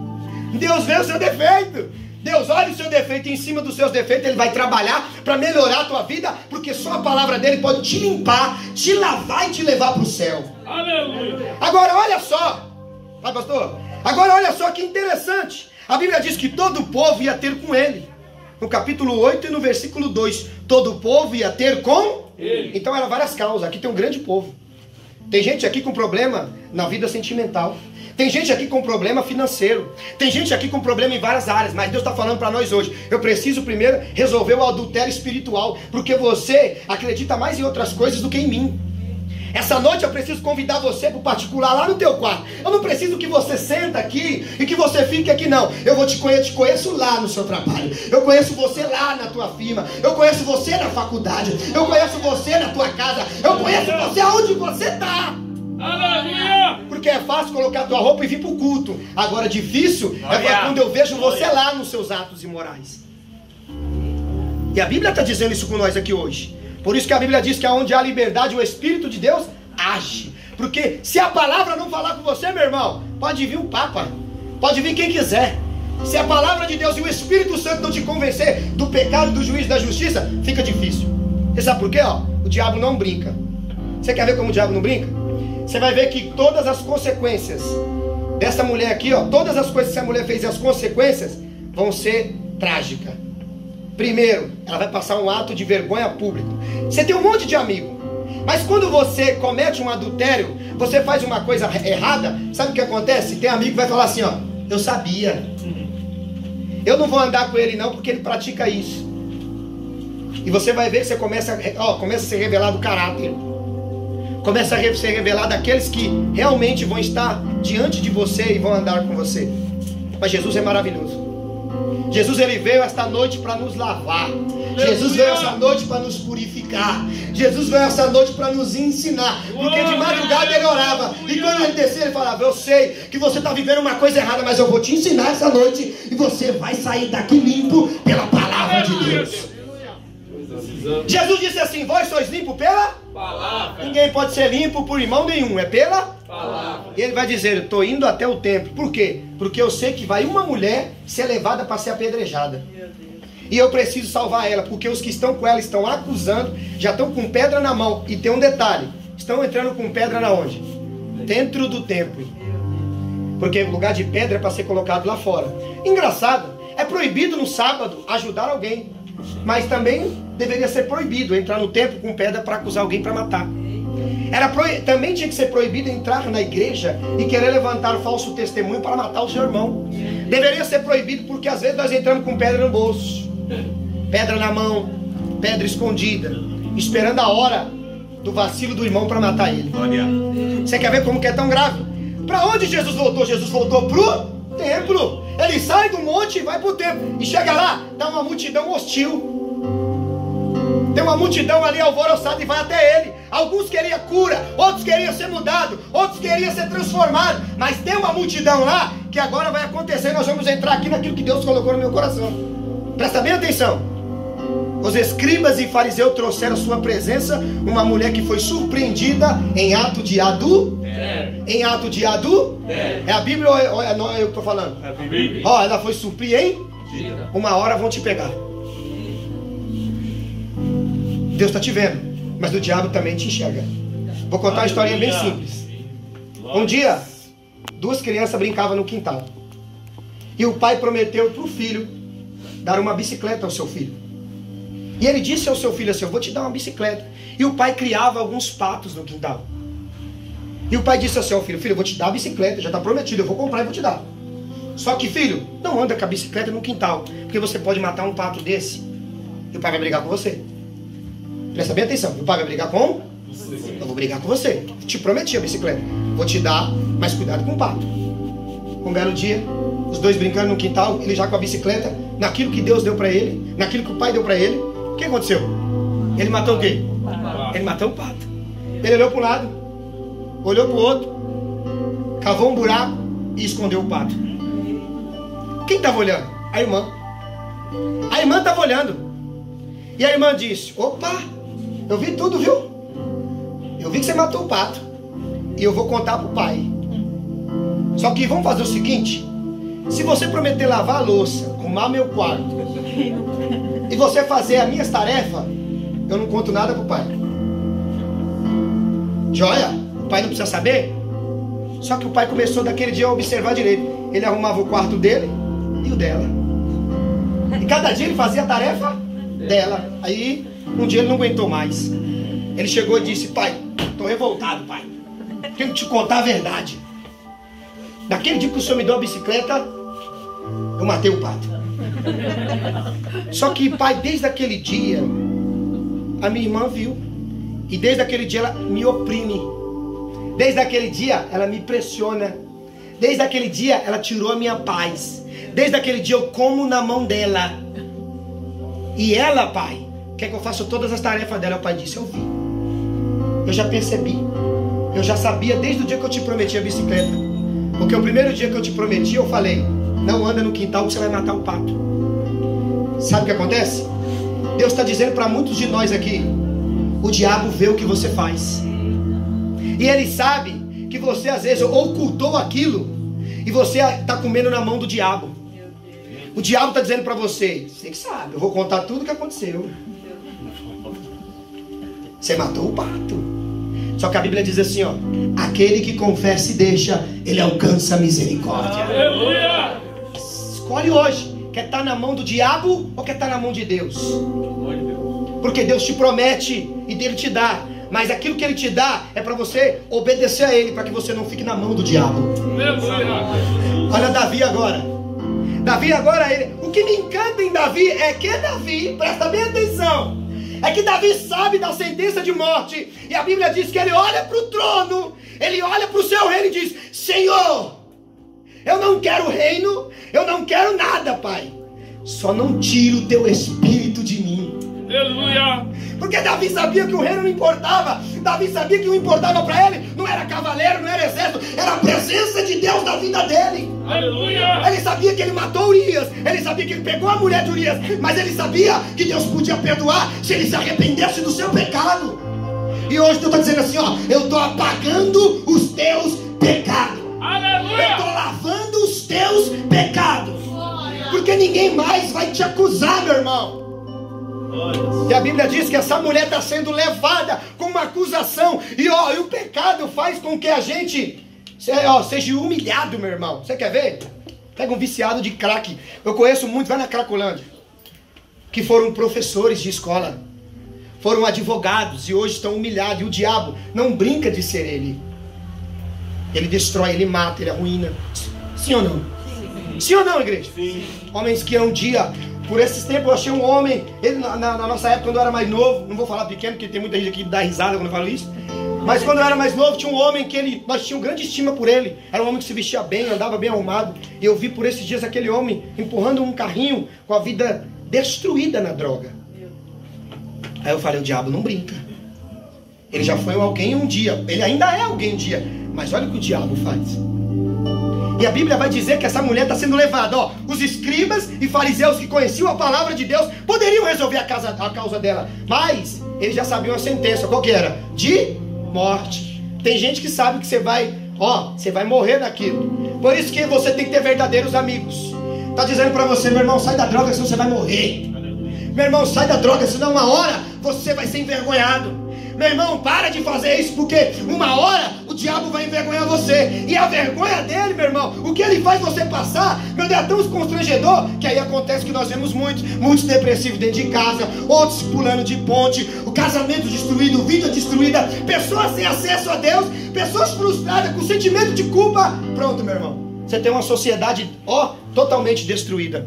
Deus vê o seu defeito. Deus olha o seu defeito e em cima dos seus defeitos Ele vai trabalhar para melhorar a tua vida, porque só a palavra dele pode te limpar, te lavar e te levar para o céu. Aleluia. Agora olha só, vai pastor, agora olha só que interessante. A Bíblia diz que todo o povo ia ter com ele. No capítulo 8 e no versículo 2, todo o povo ia ter com ele. Então eram várias causas, aqui tem um grande povo. Tem gente aqui com problema na vida sentimental. Tem gente aqui com problema financeiro. Tem gente aqui com problema em várias áreas. Mas Deus está falando para nós hoje: eu preciso primeiro resolver o adultério espiritual, porque você acredita mais em outras coisas do que em mim. Essa noite eu preciso convidar você para o particular lá no teu quarto. Eu não preciso que você senta aqui e que você fique aqui, não. Eu vou te conheço lá no seu trabalho. Eu conheço você lá na tua firma. Eu conheço você na faculdade. Eu conheço você na tua casa. Eu conheço você aonde você está. Aleluia! Porque é fácil colocar a tua roupa e vir para o culto. Agora difícil é quando eu vejo você lá nos seus atos imorais. E a Bíblia está dizendo isso com nós aqui hoje. Por isso que a Bíblia diz que onde há liberdade, o Espírito de Deus age. Porque se a palavra não falar com você, meu irmão, pode vir um Papa, pode vir quem quiser. Se a palavra de Deus e o Espírito Santo não te convencer do pecado, do juízo e da justiça, fica difícil. Você sabe por quê? O diabo não brinca. Você quer ver como o diabo não brinca? Você vai ver que todas as consequências dessa mulher aqui, todas as coisas que essa mulher fez e as consequências vão ser trágicas. Primeiro, ela vai passar um ato de vergonha público. Você tem um monte de amigo, mas quando você comete um adultério, você faz uma coisa errada, sabe o que acontece? Tem amigo que vai falar assim, eu sabia. Eu não vou andar com ele não, porque ele pratica isso. E você vai ver que você começa a ser revelado o caráter. Começa a ser revelado aqueles que realmente vão estar diante de você e vão andar com você. Mas Jesus é maravilhoso. Jesus ele veio esta noite para nos lavar. Jesus veio esta noite para nos purificar. Jesus veio esta noite para nos ensinar. Porque de madrugada ele orava. E quando ele descia ele falava: eu sei que você está vivendo uma coisa errada, mas eu vou te ensinar essa noite. E você vai sair daqui limpo pela palavra de Deus. Jesus disse assim: vós sois limpos pela palavra. Ninguém pode ser limpo por irmão nenhum, é pela palavra. E ele vai dizer: eu estou indo até o templo. Por quê? Porque eu sei que vai uma mulher ser levada para ser apedrejada. E eu preciso salvar ela, porque os que estão com ela estão acusando, já estão com pedra na mão. E tem um detalhe: estão entrando com pedra na onde? Dentro do templo. Porque o lugar de pedra é para ser colocado lá fora. Engraçado, é proibido no sábado ajudar alguém, mas também deveria ser proibido entrar no templo com pedra para acusar alguém para matar. Também tinha que ser proibido entrar na igreja e querer levantar falso testemunho para matar o seu irmão. Deveria ser proibido porque às vezes nós entramos com pedra no bolso, pedra na mão, pedra escondida, esperando a hora do vacilo do irmão para matar ele. Você quer ver como que é tão grave? Para onde Jesus voltou? Jesus voltou pro Templo. Ele sai do monte e vai para o templo. E chega lá, dá uma multidão hostil. Tem uma multidão ali alvoroçada e vai até ele. Alguns queriam cura, outros queriam ser mudados, outros queriam ser transformados. Mas tem uma multidão lá que agora vai acontecer. Nós vamos entrar aqui naquilo que Deus colocou no meu coração. Presta bem atenção. Os escribas e fariseus trouxeram à sua presença uma mulher que foi surpreendida em ato de adultério. Em ato de adultério. É a Bíblia ou é eu que estou falando? É a Bíblia. Ó, ela foi surpreendida. Uma hora vão te pegar. Deus está te vendo, mas o diabo também te enxerga. Vou contar uma historinha bem simples. Um dia, duas crianças brincavam no quintal. E o pai prometeu para o filho dar uma bicicleta ao seu filho. E ele disse ao seu filho assim: eu vou te dar uma bicicleta. E o pai criava alguns patos no quintal. E o pai disse assim ao filho: filho, eu vou te dar a bicicleta, já está prometido, eu vou comprar e vou te dar. Só que, filho, não anda com a bicicleta no quintal, porque você pode matar um pato desse e o pai vai brigar com você. Presta bem atenção, o pai vai brigar com você. Eu vou brigar com você. Te prometi a bicicleta, vou te dar, mas cuidado com o pato. Um belo dia, os dois brincando no quintal, ele já com a bicicleta, naquilo que Deus deu para ele, naquilo que o pai deu para ele. O que aconteceu? Ele matou o quê? Ele matou o pato. Ele olhou para um lado, olhou para o outro, cavou um buraco e escondeu o pato. Quem estava olhando? A irmã. A irmã estava olhando. E a irmã disse: opa, eu vi tudo, viu? Eu vi que você matou o pato. E eu vou contar para o pai. Só que vamos fazer o seguinte: se você prometer lavar a louça, arrumar meu quarto e você fazer as minhas tarefas, eu não conto nada para o pai. Joia? O pai não precisa saber? Só que o pai começou daquele dia a observar direito. Ele arrumava o quarto dele e o dela. E cada dia ele fazia a tarefa dela. Aí um dia ele não aguentou mais. Ele chegou e disse: pai, estou revoltado, pai. Tenho que te contar a verdade. Naquele dia que o senhor me deu a bicicleta, eu matei o pato. Só que, pai, desde aquele dia a minha irmã viu. E desde aquele dia ela me oprime. Desde aquele dia ela me pressiona. Desde aquele dia ela tirou a minha paz. Desde aquele dia eu como na mão dela. E ela, pai, quer que eu faça todas as tarefas dela. O pai disse: eu vi, eu já percebi, eu já sabia desde o dia que eu te prometi a bicicleta. Porque o primeiro dia que eu te prometi, eu falei: não anda no quintal que você vai matar o pato. Sabe o que acontece? Deus está dizendo para muitos de nós aqui: o diabo vê o que você faz. E ele sabe que você às vezes ocultou aquilo e você está comendo na mão do diabo. O diabo está dizendo para você: você que sabe, eu vou contar tudo o que aconteceu. Você matou o pato. Só que a Bíblia diz assim, ó: aquele que confessa e deixa, ele alcança a misericórdia. Aleluia! Escolhe hoje, quer estar na mão do diabo ou quer estar na mão de Deus? Porque Deus te promete e Ele te dá, mas aquilo que Ele te dá é para você obedecer a Ele, para que você não fique na mão do diabo. Olha Davi agora. Davi agora, o que me encanta em Davi é que Davi, presta bem atenção, é que Davi sabe da sentença de morte. E a Bíblia diz que ele olha para o trono, ele olha para o seu reino e diz: Senhor, eu não quero reino, eu não quero nada, Pai, só não tira o teu espírito de mim. Aleluia! Porque Davi sabia que o reino não importava. Davi sabia que o que importava para ele não era cavaleiro, não era exército, era a presença de Deus na vida dele. Aleluia! Ele sabia que ele matou Urias, ele sabia que ele pegou a mulher de Urias, mas ele sabia que Deus podia perdoar se ele se arrependesse do seu pecado. E hoje Deus está dizendo assim, ó: eu estou apagando os teus pecados. Aleluia! Eu estou lavando os teus pecados. Porque ninguém mais vai te acusar, meu irmão. E a Bíblia diz que essa mulher está sendo levada com uma acusação. E o pecado faz com que a gente seja humilhado, meu irmão. Você quer ver? Pega um viciado de crack. Eu conheço muito, vai na Cracolândia, que foram professores de escola, foram advogados e hoje estão humilhados. E o diabo não brinca de ser ele. Ele destrói, ele mata, ele arruína. Sim ou não? Sim ou não, igreja? Sim. Homens que um dia... Por esses tempos eu achei um homem, ele na nossa época, quando eu era mais novo, não vou falar pequeno, porque tem muita gente aqui que dá risada quando eu falo isso. Mas quando eu era mais novo, tinha um homem que nós tínhamos grande estima por ele. Era um homem que se vestia bem, andava bem arrumado. E eu vi por esses dias aquele homem empurrando um carrinho com a vida destruída na droga. Aí eu falei, o diabo não brinca. Ele já foi alguém um dia. Ele ainda é alguém um dia. Mas olha o que o diabo faz. E a Bíblia vai dizer que essa mulher está sendo levada. Ó, os escribas e fariseus que conheciam a palavra de Deus poderiam resolver a causa dela. Mas eles já sabiam a sentença. Qual que era? De morte. Tem gente que sabe que você vai morrer daquilo. Por isso que você tem que ter verdadeiros amigos. Está dizendo para você, meu irmão, sai da droga, senão você vai morrer. Meu irmão, sai da droga, senão uma hora você vai ser envergonhado. Meu irmão, para de fazer isso, porque uma hora o diabo vai envergonhar você. E a vergonha dele, meu irmão, o que ele faz você passar, meu Deus, é tão constrangedor, que aí acontece que nós vemos muitos depressivos dentro de casa, outros pulando de ponte, o casamento destruído, vida destruída, pessoas sem acesso a Deus, pessoas frustradas, com sentimento de culpa. Pronto, meu irmão, você tem uma sociedade, totalmente destruída.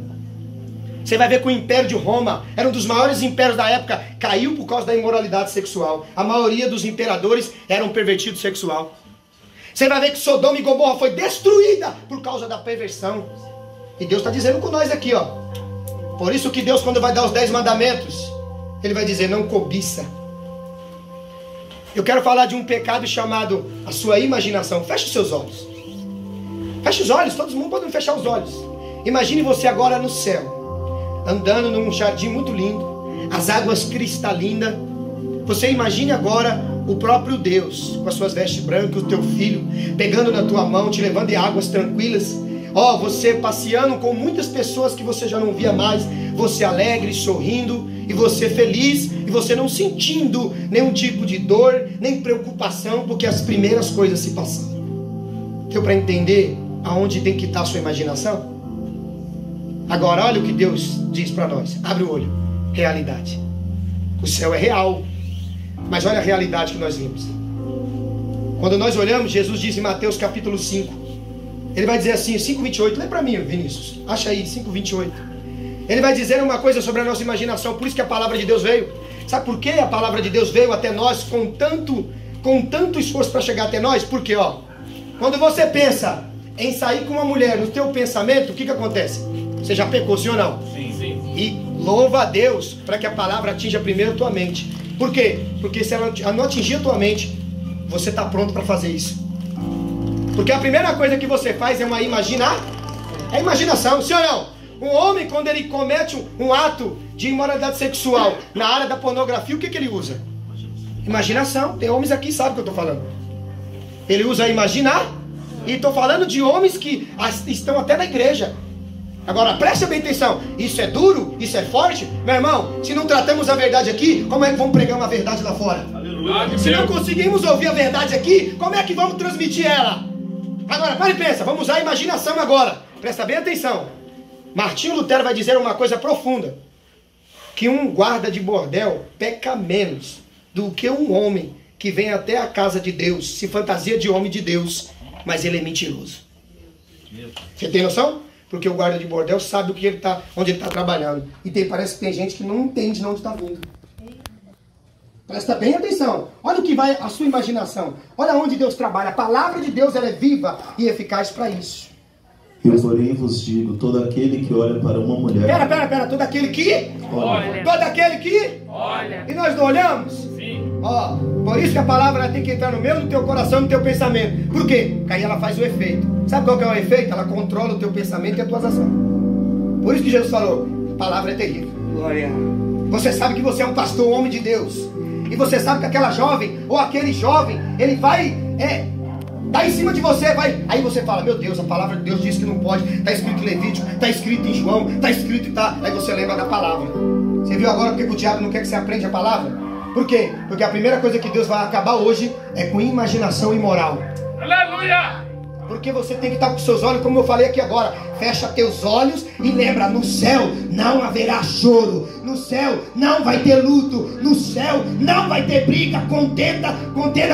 Você vai ver que o Império de Roma era um dos maiores impérios da época, caiu por causa da imoralidade sexual. A maioria dos imperadores eram pervertidos sexual. Você vai ver que Sodoma e Gomorra foi destruída por causa da perversão. E Deus está dizendo com nós aqui, ó. Por isso que Deus, quando vai dar os 10 mandamentos, Ele vai dizer, não cobiça. Eu quero falar de um pecado chamado a sua imaginação. Feche os seus olhos. Feche os olhos, todo mundo pode fechar os olhos. Imagine você agora no céu, andando num jardim muito lindo, as águas cristalinas. Você imagine agora o próprio Deus, com as suas vestes brancas, o teu filho, pegando na tua mão, te levando em águas tranquilas. Você passeando com muitas pessoas que você já não via mais, você alegre, sorrindo, e você feliz, e você não sentindo nenhum tipo de dor, nem preocupação, porque as primeiras coisas se passaram. Deu para entender aonde tem que estar a sua imaginação? Agora, olha o que Deus diz para nós. Abre o olho. Realidade. O céu é real. Mas olha a realidade que nós vimos. Quando nós olhamos, Jesus diz em Mateus capítulo 5. Ele vai dizer assim, 5:28. Lê para mim, Vinícius. Acha aí, 5:28. Ele vai dizer uma coisa sobre a nossa imaginação. Por isso que a palavra de Deus veio. Sabe por que a palavra de Deus veio até nós com tanto esforço para chegar até nós? Porque, quando você pensa em sair com uma mulher no teu pensamento, o que acontece? Você já pecou, sim ou não? Sim, sim. E louva a Deus para que a palavra atinja primeiro a tua mente. Por quê? Porque se ela não atingir a tua mente, você está pronto para fazer isso. Porque a primeira coisa que você faz é é imaginação, sim ou não? Um homem, quando ele comete um ato de imoralidade sexual na área da pornografia, o que ele usa? Imaginação. Tem homens aqui que sabem o que eu estou falando. Ele usa imaginar. E estou falando de homens que estão até na igreja. Agora preste bem atenção, isso é duro, isso é forte. Meu irmão, se não tratamos a verdade aqui, como é que vamos pregar uma verdade lá fora? Aleluia. Se não conseguimos ouvir a verdade aqui, como é que vamos transmitir ela? Agora, para e pensa, vamos usar a imaginação agora. Presta bem atenção. Martinho Lutero vai dizer uma coisa profunda. Que um guarda de bordel peca menos do que um homem que vem até a casa de Deus, se fantasia de homem de Deus, mas ele é mentiroso. Você tem noção? Porque o guarda de bordel sabe onde ele está trabalhando. E parece que tem gente que não entende de onde está vindo. Presta bem atenção. Olha o que vai a sua imaginação. Olha onde Deus trabalha. A palavra de Deus ela é viva e eficaz para isso. Eu, porém, vos digo, todo aquele que olha para uma mulher... Pera. Todo aquele que... Olha. Todo aquele que... Olha. E nós não olhamos? Sim. Por isso que a palavra tem que entrar no meu, no teu coração, no teu pensamento. Por quê? Porque aí ela faz o efeito. Sabe qual que é o efeito? Ela controla o teu pensamento e as tuas ações. Por isso que Jesus falou, a palavra é terrível. Glória. Você sabe que você é um pastor, um homem de Deus. E você sabe que aquela jovem, ou aquele jovem, ele vai... Tá em cima de você, vai. Aí você fala, meu Deus, a palavra de Deus diz que não pode. Está escrito em Levítico, está escrito em João, está escrito e tá. Aí você lembra da palavra. Você viu agora porque o diabo não quer que você aprenda a palavra? Por quê? Porque a primeira coisa que Deus vai acabar hoje é com imaginação imoral. Aleluia! Porque você tem que estar com seus olhos, como eu falei aqui agora. Fecha teus olhos e lembra, no céu não haverá choro. No céu não vai ter luto. No céu não vai ter briga, contenda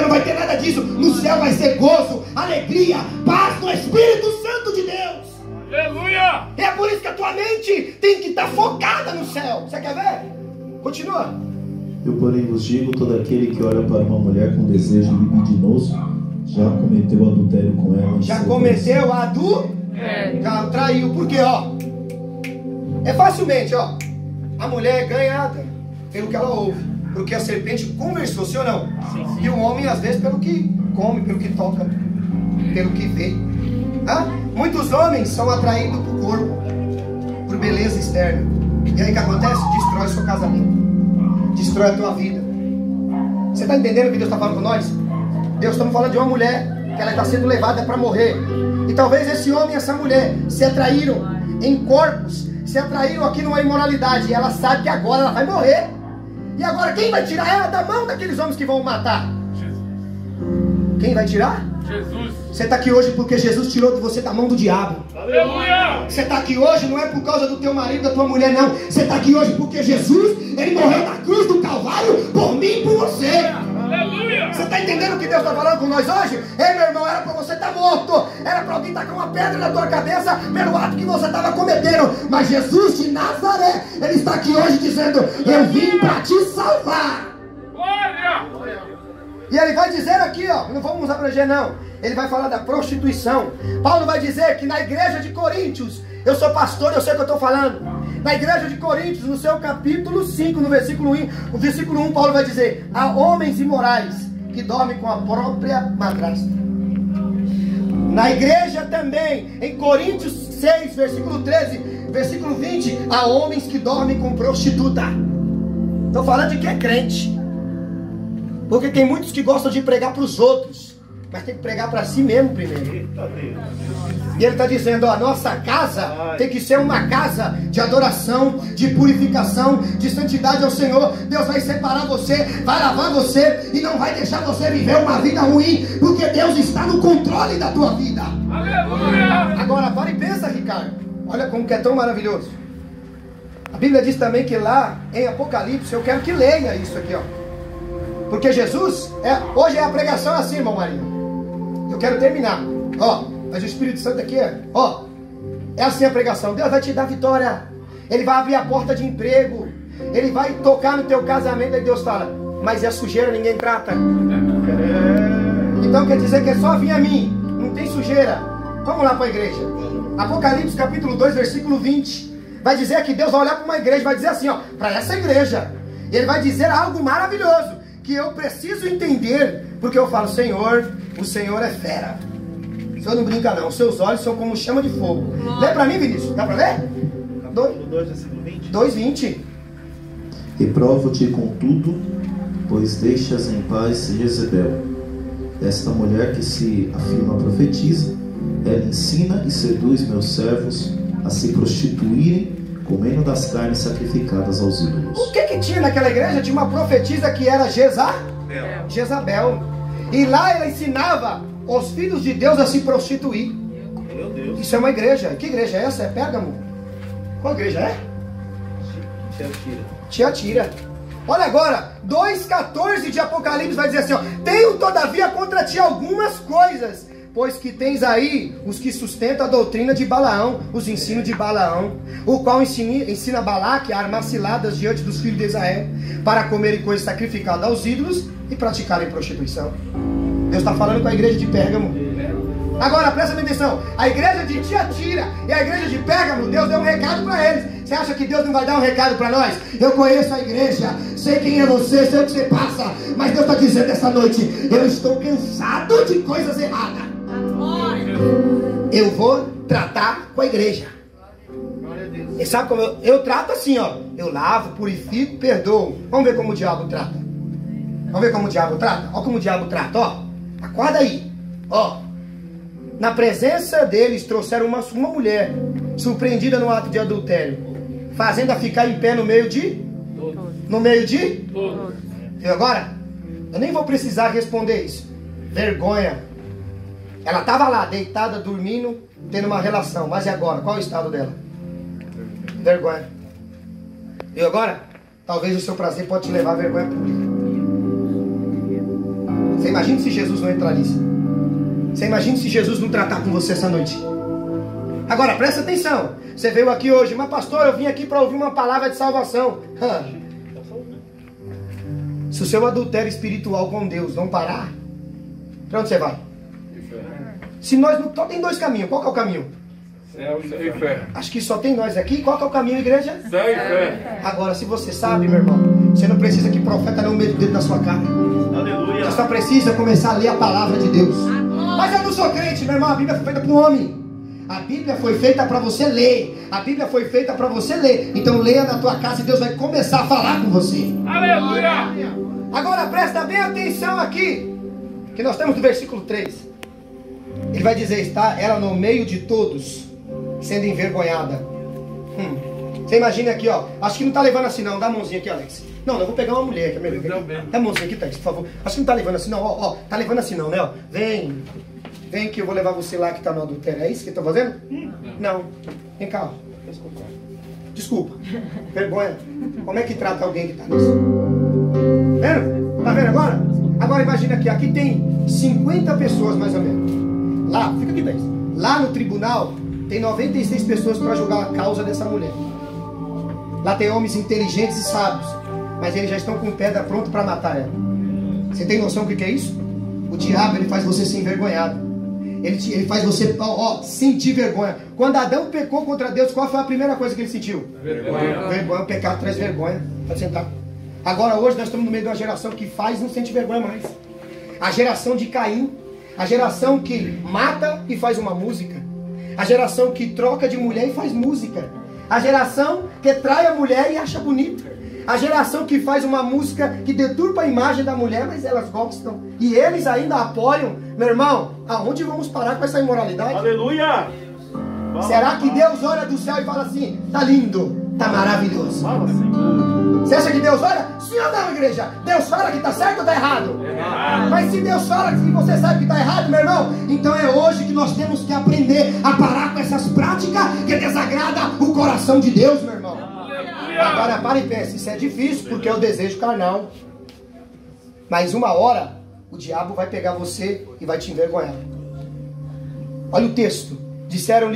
não vai ter nada disso. No céu vai ser gozo, alegria, paz no Espírito Santo de Deus. Aleluia! É por isso que a tua mente tem que estar focada no céu. Você quer ver? Continua. Eu, porém, vos digo, todo aquele que olha para uma mulher com desejo libidinoso, já cometeu adultério com ela. Já cometeu adultério. Já traiu. Por quê, ó? É facilmente, ó. A mulher é ganhada pelo que ela ouve, pelo que a serpente conversou, sim ou não? Sim. E o homem, às vezes, pelo que come, pelo que toca, pelo que vê. Muitos homens são atraídos por corpo, por beleza externa. E aí o que acontece? Destrói seu casamento, destrói a tua vida. Você está entendendo o que Deus está falando com nós? Deus está falando de uma mulher que ela está sendo levada para morrer. E talvez esse homem e essa mulher se atraíram em corpos, se atraíram aqui numa imoralidade. E ela sabe que agora ela vai morrer. E agora quem vai tirar ela da mão daqueles homens que vão matar? Quem vai tirar? Jesus. Você está aqui hoje porque Jesus tirou de você da mão do diabo. Aleluia. Você está aqui hoje não é por causa do teu marido, da tua mulher, não. Você está aqui hoje porque Jesus, Ele morreu na cruz do Calvário por mim e por você. Aleluia. Você está entendendo o que Deus está falando com nós hoje? Ei, meu irmão, era para você estar morto. Era para alguém tacar uma pedra na tua cabeça pelo ato que você estava cometendo. Mas Jesus de Nazaré, Ele está aqui hoje dizendo: eu vim para te salvar. Glória. E Ele vai dizer aqui, ó, não vamos abranger não. Ele vai falar da prostituição. Paulo vai dizer que na igreja de Coríntios, eu sou pastor, eu sei o que eu estou falando. Na igreja de Coríntios, no seu capítulo 5, no versículo 1, Paulo vai dizer: há homens imorais que dormem com a própria madrasta. Na igreja também, em Coríntios 6, versículo 13, versículo 20, há homens que dormem com prostituta. Estou falando de quem é crente. Porque tem muitos que gostam de pregar para os outros, mas tem que pregar para si mesmo primeiro. E ele está dizendo: ó, a nossa casa tem que ser uma casa de adoração, de purificação, de santidade ao Senhor. Deus vai separar você, vai lavar você e não vai deixar você viver uma vida ruim, porque Deus está no controle da tua vida. Aleluia. Agora para e pensa, Ricardo, olha como que é tão maravilhoso. A Bíblia diz também que lá em Apocalipse, eu quero que leia isso aqui, ó. Porque Jesus, hoje é a pregação assim, irmão Marinho. Eu quero terminar. Ó, mas o Espírito Santo aqui é assim a pregação. Deus vai te dar vitória. Ele vai abrir a porta de emprego. Ele vai tocar no teu casamento. Aí Deus fala: mas e a sujeira ninguém trata? Então quer dizer que é só vir a mim. Não tem sujeira. Vamos lá para a igreja. Apocalipse capítulo 2, versículo 20. Vai dizer que Deus vai olhar para uma igreja e vai dizer assim, ó, para essa igreja. Ele vai dizer algo maravilhoso, que eu preciso entender, porque eu falo: Senhor, o Senhor é fera. O Senhor não brinca não, os seus olhos são como chama de fogo. Lê pra mim, Vinícius, dá pra ler? Capítulo 2, versículo 20. 2:20. Reprovo-te contudo, pois deixas em paz Jezebel, esta mulher que se afirma profetiza. Ela ensina e seduz meus servos a se prostituírem, comendo das carnes sacrificadas aos ídolos. O que tinha naquela igreja? Tinha uma profetisa que era Jezabel. E lá ela ensinava os filhos de Deus a se prostituir. Meu Deus. Isso é uma igreja. Que igreja é essa? É Pérgamo? Qual igreja é? Tiatira. Olha agora, 2:14 de Apocalipse vai dizer assim, ó: tenho todavia contra ti algumas coisas, pois que tens aí os que sustentam a doutrina de Balaão, os ensinos de Balaão, o qual ensina Balaque a armar ciladas diante dos filhos de Israel, para comerem coisas sacrificadas aos ídolos e praticarem prostituição. Deus está falando com a igreja de Pérgamo. Agora presta atenção, a igreja de Tiatira e a igreja de Pérgamo, Deus deu um recado para eles. Você acha que Deus não vai dar um recado para nós? Eu conheço a igreja, sei quem é você, sei o que você passa, mas Deus está dizendo essa noite: eu estou cansado de coisas erradas. Eu vou tratar com a igreja. E sabe como eu trato assim, ó? Eu lavo, purifico, perdoo. Vamos ver como o diabo trata. Vamos ver como o diabo trata? Olha como o diabo trata, ó. Acorda aí, ó. Na presença deles trouxeram uma mulher surpreendida no ato de adultério, fazendo-a ficar em pé no meio de? E agora? Eu nem vou precisar responder isso. Vergonha. Ela estava lá, deitada, dormindo, tendo uma relação. Mas e agora? Qual é o estado dela? Vergonha. E agora? Talvez o seu prazer pode te levar à vergonha pública. Você imagina se Jesus não entrar nisso? Você imagina se Jesus não tratar com você essa noite? Agora, presta atenção. Você veio aqui hoje: mas pastor, eu vim aqui para ouvir uma palavra de salvação. Se o seu adultério espiritual com Deus não parar, para onde você vai? Se nós não... Só tem dois caminhos. Qual que é o caminho? Céu e inferno. Acho que só tem nós aqui. Qual que é o caminho, igreja? Céu e inferno. Agora, se você sabe, meu irmão, você não precisa que profeta não meta o dedo na sua cara. Aleluia. Você só precisa começar a ler a palavra de Deus. Mas eu não sou crente, meu irmão. A Bíblia foi feita para o homem. A Bíblia foi feita para você ler. A Bíblia foi feita para você ler. Então leia na tua casa e Deus vai começar a falar com você. Aleluia. Agora presta bem atenção aqui, que nós temos no versículo 3. Ele vai dizer, está ela no meio de todos, sendo envergonhada. Você imagina aqui, ó. Acho que não está levando assim não. Dá a mãozinha aqui, Alex. Não, eu vou pegar uma mulher que é melhor. Dá a mãozinha aqui, Thaís, por favor. Acho que não está levando assim não. Ó, tá levando assim não, né? Ó. Vem que eu vou levar você lá que está no adultério. É isso que eu estou fazendo? Não. Vem cá, ó. Desculpa. Vergonha. Como é que trata alguém que está nisso? Vendo? Tá vendo agora? Agora imagina aqui. Aqui tem 50 pessoas mais ou menos. Lá, fica aqui, Thaís. Lá no tribunal tem 96 pessoas para julgar a causa dessa mulher. Lá tem homens inteligentes e sábios, mas eles já estão com pedra pronto para matar ela. Você tem noção do que é isso? O diabo, ele faz você ser envergonhado. Ele faz você sentir vergonha. Quando Adão pecou contra Deus, qual foi a primeira coisa que ele sentiu? Vergonha. Vergonha. O pecado traz vergonha. Pode sentar. Agora hoje nós estamos no meio de uma geração que faz e não sente vergonha mais. A geração de Caim. A geração que mata e faz uma música. A geração que troca de mulher e faz música. A geração que trai a mulher e acha bonita. A geração que faz uma música que deturpa a imagem da mulher, mas elas gostam. E eles ainda apoiam. Meu irmão, aonde vamos parar com essa imoralidade? Aleluia. Será que Deus olha do céu e fala assim, tá lindo, tá maravilhoso? Fala, Senhor. Você acha que Deus olha? Sim ou não, igreja? Deus fala que tá certo ou tá errado? Mas se Deus fala que você sabe que tá errado, meu irmão, então é hoje que nós temos que aprender a parar com essas práticas que desagradam o coração de Deus, meu irmão. Agora para e pense, isso é difícil porque é o desejo carnal. Mas uma hora o diabo vai pegar você e vai te envergonhar. Olha o texto. Disseram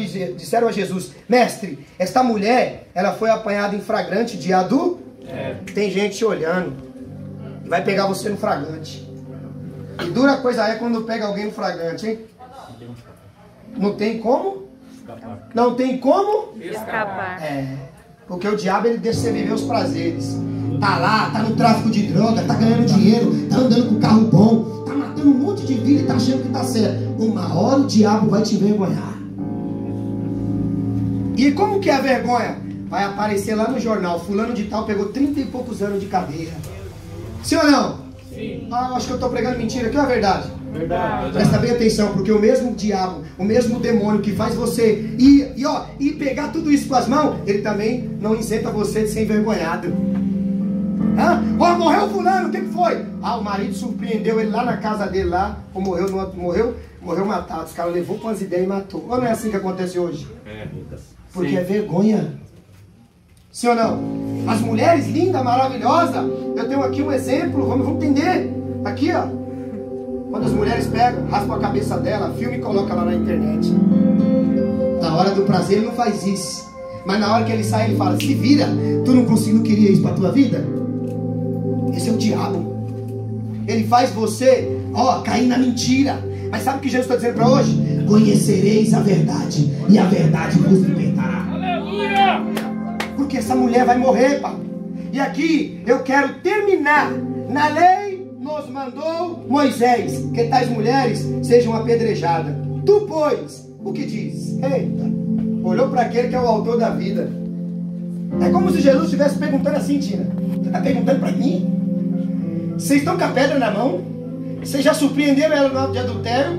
a Jesus, mestre, esta mulher, ela foi apanhada em flagrante de adultério. Tem gente olhando e vai pegar você no flagrante. E dura coisa é quando pega alguém no flagrante, hein? Não tem como? Não tem como? Escapar. Porque o diabo, ele deixa você viver os prazeres. Tá lá, tá no tráfico de droga, tá ganhando dinheiro, tá andando com carro bom, tá matando um monte de vida e tá achando que tá certo. Uma hora o diabo vai te envergonhar. E como que é a vergonha? Vai aparecer lá no jornal, fulano de tal pegou 30 e poucos anos de cadeia. Sim ou não? Sim. Acho que eu estou pregando mentira, aqui é a verdade. Verdade. Presta bem atenção, porque o mesmo diabo, o mesmo demônio que faz você ir pegar tudo isso com as mãos, ele também não isenta você de ser envergonhado. Morreu fulano, o que foi? O marido surpreendeu ele lá na casa dele lá, ou morreu matado. Os caras levou para as ideias e matou. Ou não é assim que acontece hoje? Porque é vergonha. Sim ou não? As mulheres lindas, maravilhosas. Eu tenho aqui um exemplo, vamos entender. Aqui, ó. Quando as mulheres pegam, raspam a cabeça dela, filma e coloca lá na internet. Na hora do prazer ele não faz isso. Mas na hora que ele sai, ele fala, se vira, tu não queria isso pra tua vida? Esse é o diabo. Ele faz você, cair na mentira. Mas sabe o que Jesus está dizendo para hoje? Conhecereis a verdade, e a verdade vos libertará. Aleluia! Porque essa mulher vai morrer, pai. E aqui eu quero terminar. Na lei nos mandou Moisés que tais mulheres sejam apedrejadas. Tu, pois, o que diz? Eita, olhou para aquele que é o autor da vida. É como se Jesus estivesse perguntando assim, Tina. Você está perguntando para mim? Vocês estão com a pedra na mão? Vocês já surpreenderam ela no ato de adultério?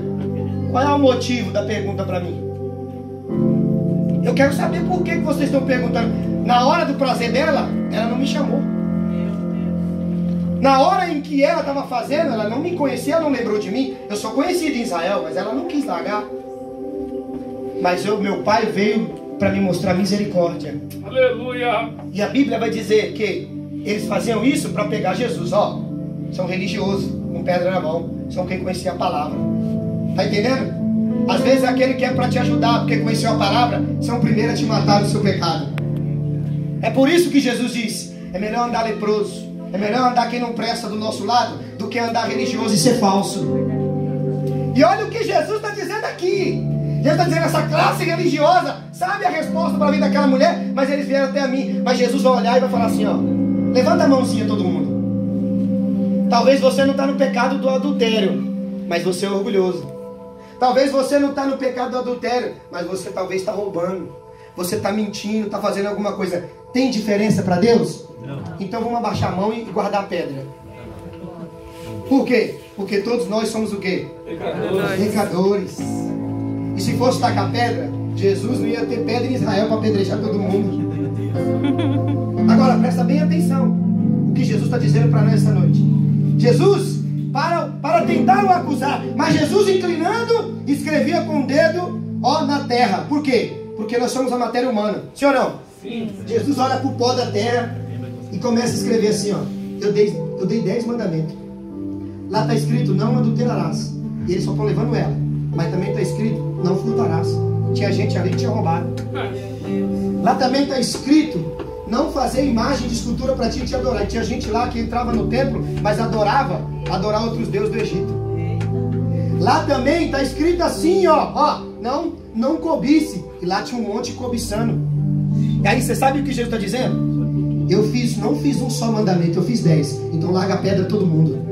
Qual é o motivo da pergunta para mim? Eu quero saber por que vocês estão perguntando. Na hora do prazer dela, ela não me chamou. Na hora em que ela estava fazendo, ela não me conhecia, ela não lembrou de mim. Eu sou conhecido em Israel, mas ela não quis largar. Mas meu pai veio para me mostrar misericórdia. Aleluia! E a Bíblia vai dizer que eles faziam isso para pegar Jesus. São religiosos, com pedra na mão. São quem conhecia a palavra. Tá entendendo? Às vezes aquele que é para te ajudar, porque conheceu a palavra, são o primeiro a te matar no seu pecado. É por isso que Jesus disse, é melhor andar leproso É melhor andar quem não presta do nosso lado do que andar religioso e ser falso. E olha o que Jesus está dizendo aqui. Jesus está dizendo, essa classe religiosa sabe a resposta para a vida daquela mulher, mas eles vieram até a mim. Mas Jesus vai olhar e vai falar assim, ó, levanta a mãozinha todo mundo. Talvez você não está no pecado do adultério, mas você é orgulhoso. Talvez você não está no pecado do adultério, mas você talvez está roubando. Você está mentindo, está fazendo alguma coisa. Tem diferença para Deus? Não. Então vamos abaixar a mão e guardar a pedra. Por quê? Porque todos nós somos o quê? Pecadores. E se fosse tacar pedra, Jesus não ia ter pedra em Israel para apedrejar todo mundo. Agora presta bem atenção o que Jesus está dizendo para nós essa noite. Jesus, para tentar o acusar, mas Jesus inclinando, escrevia com o dedo, ó, na terra. Por quê? Porque nós somos a matéria humana. Sim ou não? Sim. Jesus olha para o pó da terra e começa a escrever assim, ó. Eu dei 10 mandamentos. Lá está escrito, não adulterarás. E eles só estão levando ela. Mas também está escrito, não furtarás. Tinha gente ali que tinha roubado. Lá também está escrito, não fazer imagem de escultura para ti e te adorar. E tinha gente lá que entrava no templo, mas adorar outros deuses do Egito. Lá também está escrito assim, ó, não cobice. E lá tinha um monte cobiçando. E aí você sabe o que Jesus está dizendo? Não fiz um só mandamento, eu fiz 10. Então larga a pedra todo mundo.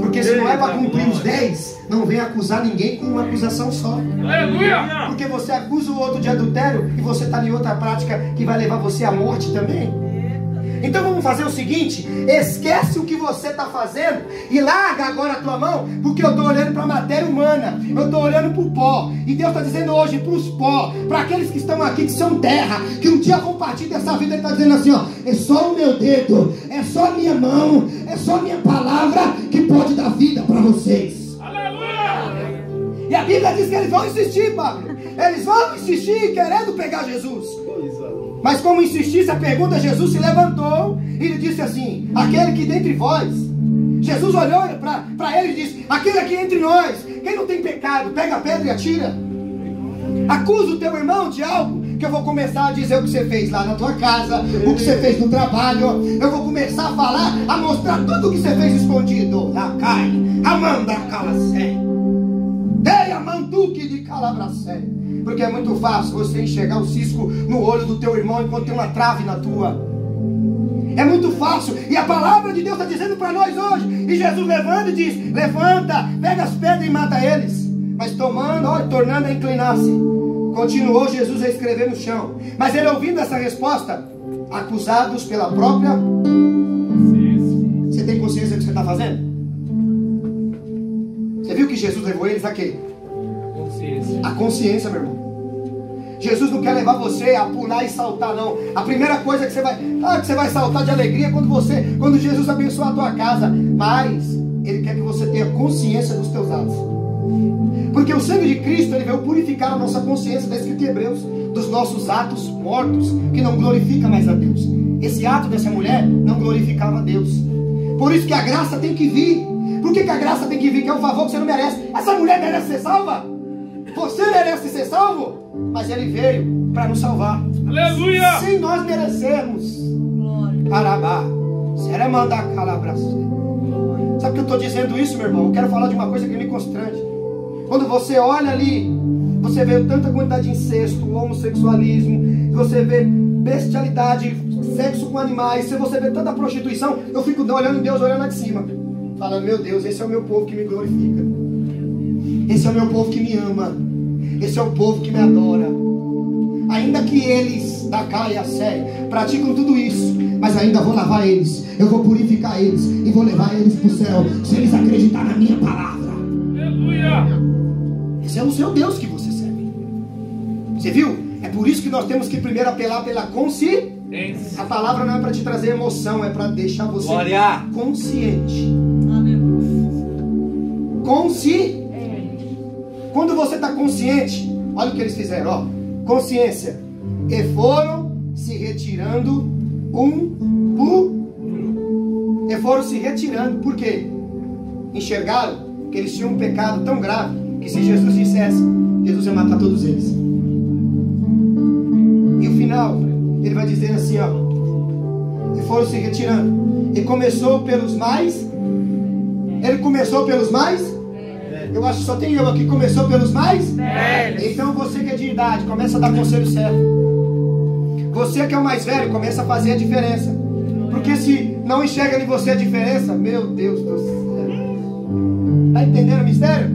Porque se não é para cumprir os 10, não vem acusar ninguém com uma acusação só. Aleluia! Porque você acusa o outro de adultério e você está em outra prática que vai levar você à morte também. Então vamos fazer o seguinte, esquece o que você está fazendo e larga agora a tua mão, porque eu estou olhando para a matéria humana, eu estou olhando para o pó, e Deus está dizendo hoje para os pó, para aqueles que estão aqui, que são terra, que um dia vão partir dessa vida. Ele está dizendo assim, ó, é só o meu dedo, é só a minha mão, é só a minha palavra que pode dar vida para vocês. Aleluia! E a Bíblia diz que eles vão insistir, Pablo, eles vão insistir querendo pegar Jesus. Mas como insistisse a pergunta, Jesus se levantou e lhe disse assim, aquele que dentre vós, Jesus olhou para ele e disse, aquele aqui entre nós, quem não tem pecado, pega a pedra e atira. Acusa o teu irmão de algo, que eu vou começar a dizer o que você fez lá na tua casa, o que você fez no trabalho, eu vou começar a falar, a mostrar tudo o que você fez escondido. Lá cai, Amanda Calacé, Ei, Amanduque de Calabracé. Porque é muito fácil você enxergar o cisco no olho do teu irmão enquanto tem uma trave na tua. É muito fácil. E a palavra de Deus está dizendo para nós hoje. E Jesus levanta e diz, levanta, pega as pedras e mata eles. Mas tornando a inclinar-se, continuou Jesus a escrever no chão. Mas ele, ouvindo essa resposta, acusados pela própria... Você tem consciência do que você está fazendo? Você viu que Jesus levou eles a quê? A consciência, meu irmão. Jesus não quer levar você a pular e saltar, não. A primeira coisa que você vai saltar de alegria quando Jesus abençoa a tua casa. Mas Ele quer que você tenha consciência dos teus atos. Porque o sangue de Cristo, Ele veio purificar a nossa consciência, está escrito em Hebreus, dos nossos atos mortos, que não glorifica mais a Deus. Esse ato dessa mulher não glorificava a Deus. Por isso que a graça tem que vir. Por que a graça tem que vir? Que é um favor que você não merece. Essa mulher merece ser salva? Você merece ser salvo? Mas Ele veio para nos salvar. Aleluia! Sem nós merecermos. Parabá. Será mandar calabras. Sabe por que eu estou dizendo isso, meu irmão? Eu quero falar de uma coisa que me constrange. Quando você olha ali, você vê tanta quantidade de incesto, homossexualismo, você vê bestialidade, sexo com animais, se você vê tanta prostituição, eu fico olhando Deus, olhando lá de cima, falando, meu Deus, esse é o meu povo que me glorifica. Esse é o meu povo que me ama. Esse é o povo que me adora. Ainda que eles, da Caia Sé, praticam tudo isso, mas ainda vou lavar eles, eu vou purificar eles e vou levar eles para o céu, se eles acreditarem na minha palavra. Aleluia! Esse é o seu Deus que você serve. Você viu? É por isso que nós temos que primeiro apelar pela consciência. A palavra não é para te trazer emoção, é para deixar você consciente. Consciente. Quando você está consciente, olha o que eles fizeram, ó. Consciência. E foram se retirando E foram se retirando. Por quê? Enxergaram que eles tinham um pecado tão grave que se Jesus dissesse, Jesus ia matar todos eles. E o final, ele vai dizer assim, ó. E foram se retirando. E começou pelos mais. Ele começou pelos mais. Eu acho que só tem eu aqui que começou pelos mais. Então você que é de idade, começa a dar conselho certo. Você que é o mais velho, começa a fazer a diferença. Porque se não enxerga em você a diferença, meu Deus do céu. Está entendendo o mistério?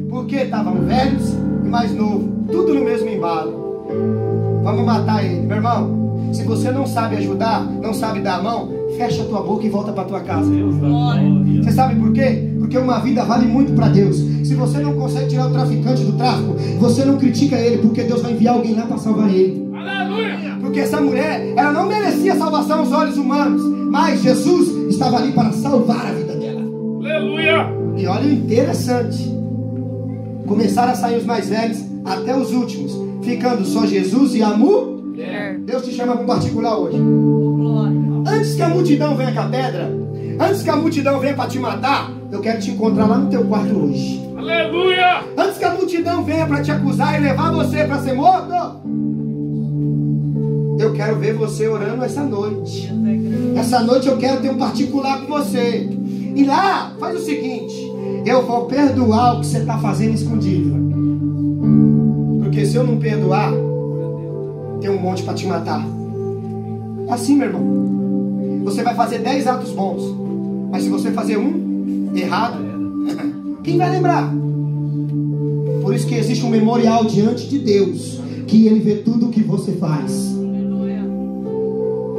Porque estavam velhos e mais novo, tudo no mesmo embalo. Vamos matar ele, meu irmão. Se você não sabe ajudar, não sabe dar a mão, fecha a tua boca e volta para tua casa. Você sabe por quê? Porque uma vida vale muito para Deus. Se você não consegue tirar o traficante do tráfico, você não critica ele, porque Deus vai enviar alguém lá para salvar ele. Aleluia! Porque essa mulher, ela não merecia salvação aos olhos humanos, mas Jesus estava ali para salvar a vida dela. Aleluia! E olha o interessante, começaram a sair os mais velhos até os últimos, ficando só Jesus e a mulher. Deus te chama para um particular hoje. Antes que a multidão venha com a pedra, antes que a multidão venha para te matar, eu quero te encontrar lá no teu quarto hoje. Aleluia! Antes que a multidão venha para te acusar e levar você para ser morto, eu quero ver você orando essa noite. Essa noite eu quero ter um particular com você. E lá, faz o seguinte: eu vou perdoar o que você está fazendo escondido. Porque se eu não perdoar, tem um monte para te matar. É assim, meu irmão. Você vai fazer 10 atos bons, mas se você fazer um errado, quem vai lembrar? Por isso que existe um memorial diante de Deus, que Ele vê tudo o que você faz.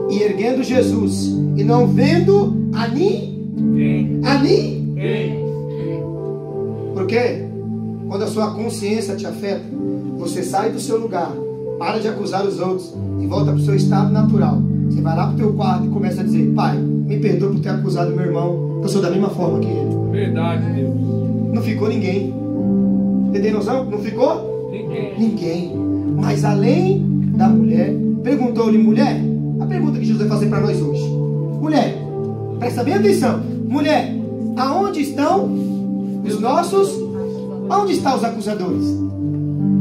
E erguendo Jesus, e não vendo a ninguém. Porque quando a sua consciência te afeta, você sai do seu lugar, para de acusar os outros e volta para o seu estado natural. Você vai lá para o teu quarto e começa a dizer: Pai, me perdoa por ter acusado meu irmão, eu sou da mesma forma que ele. Verdade, Deus. Não ficou ninguém. Tem noção? Não ficou? Ninguém. Mas além da mulher, perguntou-lhe: mulher, a pergunta que Jesus vai fazer para nós hoje. Mulher, presta bem atenção. Mulher, aonde estão os nossos? Aonde estão os acusadores?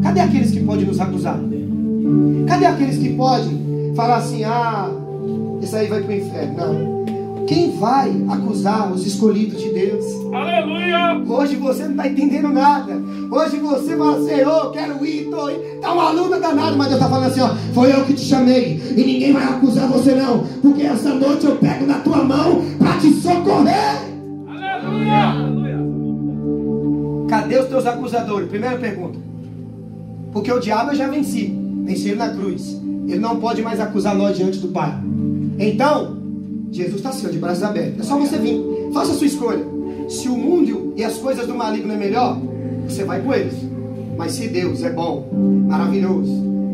Cadê aqueles que podem nos acusar? Cadê aqueles que podem falar assim: ah, esse aí vai para o inferno? Não. Quem vai acusar os escolhidos de Deus? Aleluia! Hoje você não está entendendo nada. Hoje você fala: Senhor, quero ir, estou indo. Está uma luta danada, mas Deus está falando assim: ó, foi eu que te chamei e ninguém vai acusar você não, porque essa noite eu pego na tua mão para te socorrer. Aleluia! Cadê os teus acusadores? Primeira pergunta. Porque o diabo eu já venci. Venci ele na cruz. Ele não pode mais acusar nós diante do Pai. Então, Jesus está assim, de braços abertos. É só você vir. Faça a sua escolha. Se o mundo e as coisas do maligno é melhor, você vai com eles. Mas se Deus é bom, maravilhoso,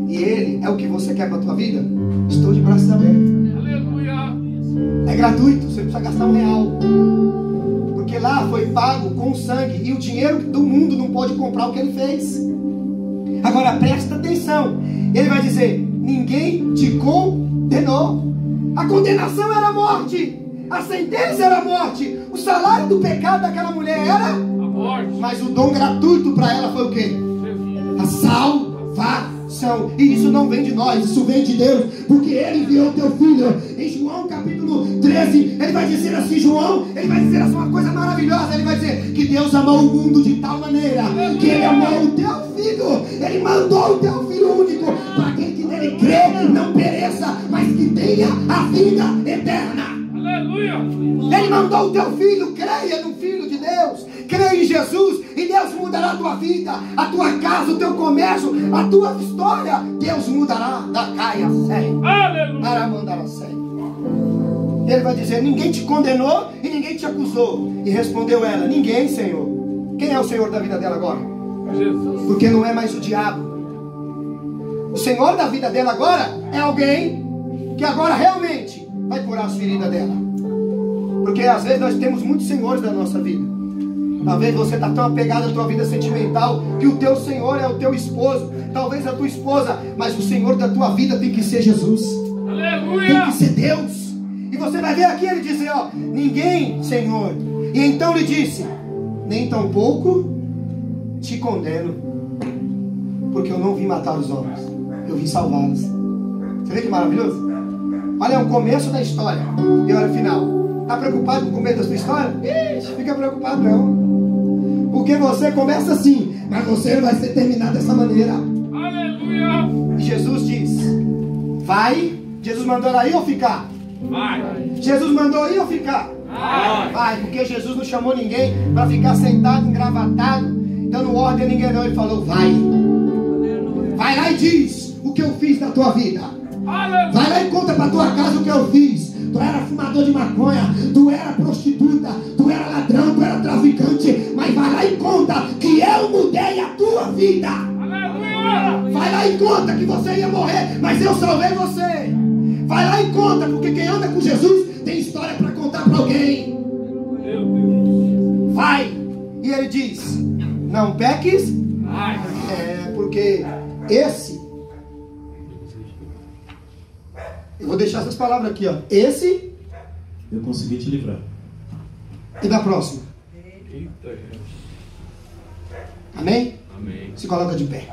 e Ele é o que você quer para a tua vida, estou de braços abertos. Aleluia! É gratuito, você não precisa gastar R$1. Porque lá foi pago com sangue. E o dinheiro do mundo não pode comprar o que Ele fez. Agora presta atenção. Ele vai dizer: ninguém te condenou. A condenação era a morte. A sentença era a morte. O salário do pecado daquela mulher era A morte. mas o dom gratuito para ela foi o quê? A salvação. E isso não vem de nós, isso vem de Deus, porque Ele enviou o teu filho. Em João capítulo 13, Ele vai dizer assim: João, Ele vai dizer assim uma coisa maravilhosa. Ele vai dizer que Deus amou o mundo de tal maneira que Ele amou o teu filho. Ele mandou o teu filho único para que aquele que nele crê não pereça, mas que tenha a vida eterna. Aleluia! Ele mandou o teu filho. Creia no Filho de Deus, creia em Jesus, e Deus mudará a tua vida, a tua casa, o teu comércio, a tua história. Deus mudará da caia séria Aleluia! para mandar a séria. Ele vai dizer: ninguém te condenou e ninguém te acusou. E respondeu ela: ninguém, Senhor. Quem é o Senhor da vida dela agora? Jesus. Porque não é mais o diabo. O Senhor da vida dela agora é alguém que agora realmente vai curar as feridas dela. Porque às vezes nós temos muitos senhores da nossa vida. Talvez você está tão apegado à tua vida sentimental que o teu Senhor é o teu esposo, talvez a tua esposa, mas o Senhor da tua vida tem que ser Jesus. Aleluia! Tem que ser Deus. E você vai ver aqui ele dizer: ó, ninguém, Senhor. E então ele disse: nem tampouco te condeno, porque eu não vim matar os homens, eu vim salvá-los. Você vê que maravilhoso? Olha o começo da história e olha o final. Está preocupado com o começo da sua história? Ixi, fica preocupado não. Porque você começa assim, mas você não vai ser terminado dessa maneira. Aleluia. E Jesus diz: vai. Jesus mandou ela ir ou ficar? Vai. Jesus mandou ir ou ficar? Vai. Vai, porque Jesus não chamou ninguém para ficar sentado, engravatado, dando ordem a ninguém não. Ele falou: vai. Vai lá e diz o que eu fiz na tua vida. Aleluia. Vai lá e conta para tua casa o que eu fiz. Tu era fumador de maconha, tu era prostituta, tu era ladrão, tu era traficante. Mas vai lá e conta que eu mudei a tua vida. Aleluia. Vai lá e conta que você ia morrer, mas eu salvei você. Vai lá e conta, porque quem anda com Jesus tem história para contar para alguém. Meu Deus. Vai. E ele diz: não peques. Vai. Porque esse, eu vou deixar essas palavras aqui, ó. Esse, eu consegui te livrar. e da próxima. Eita. Amém? Amém. Se coloca de pé.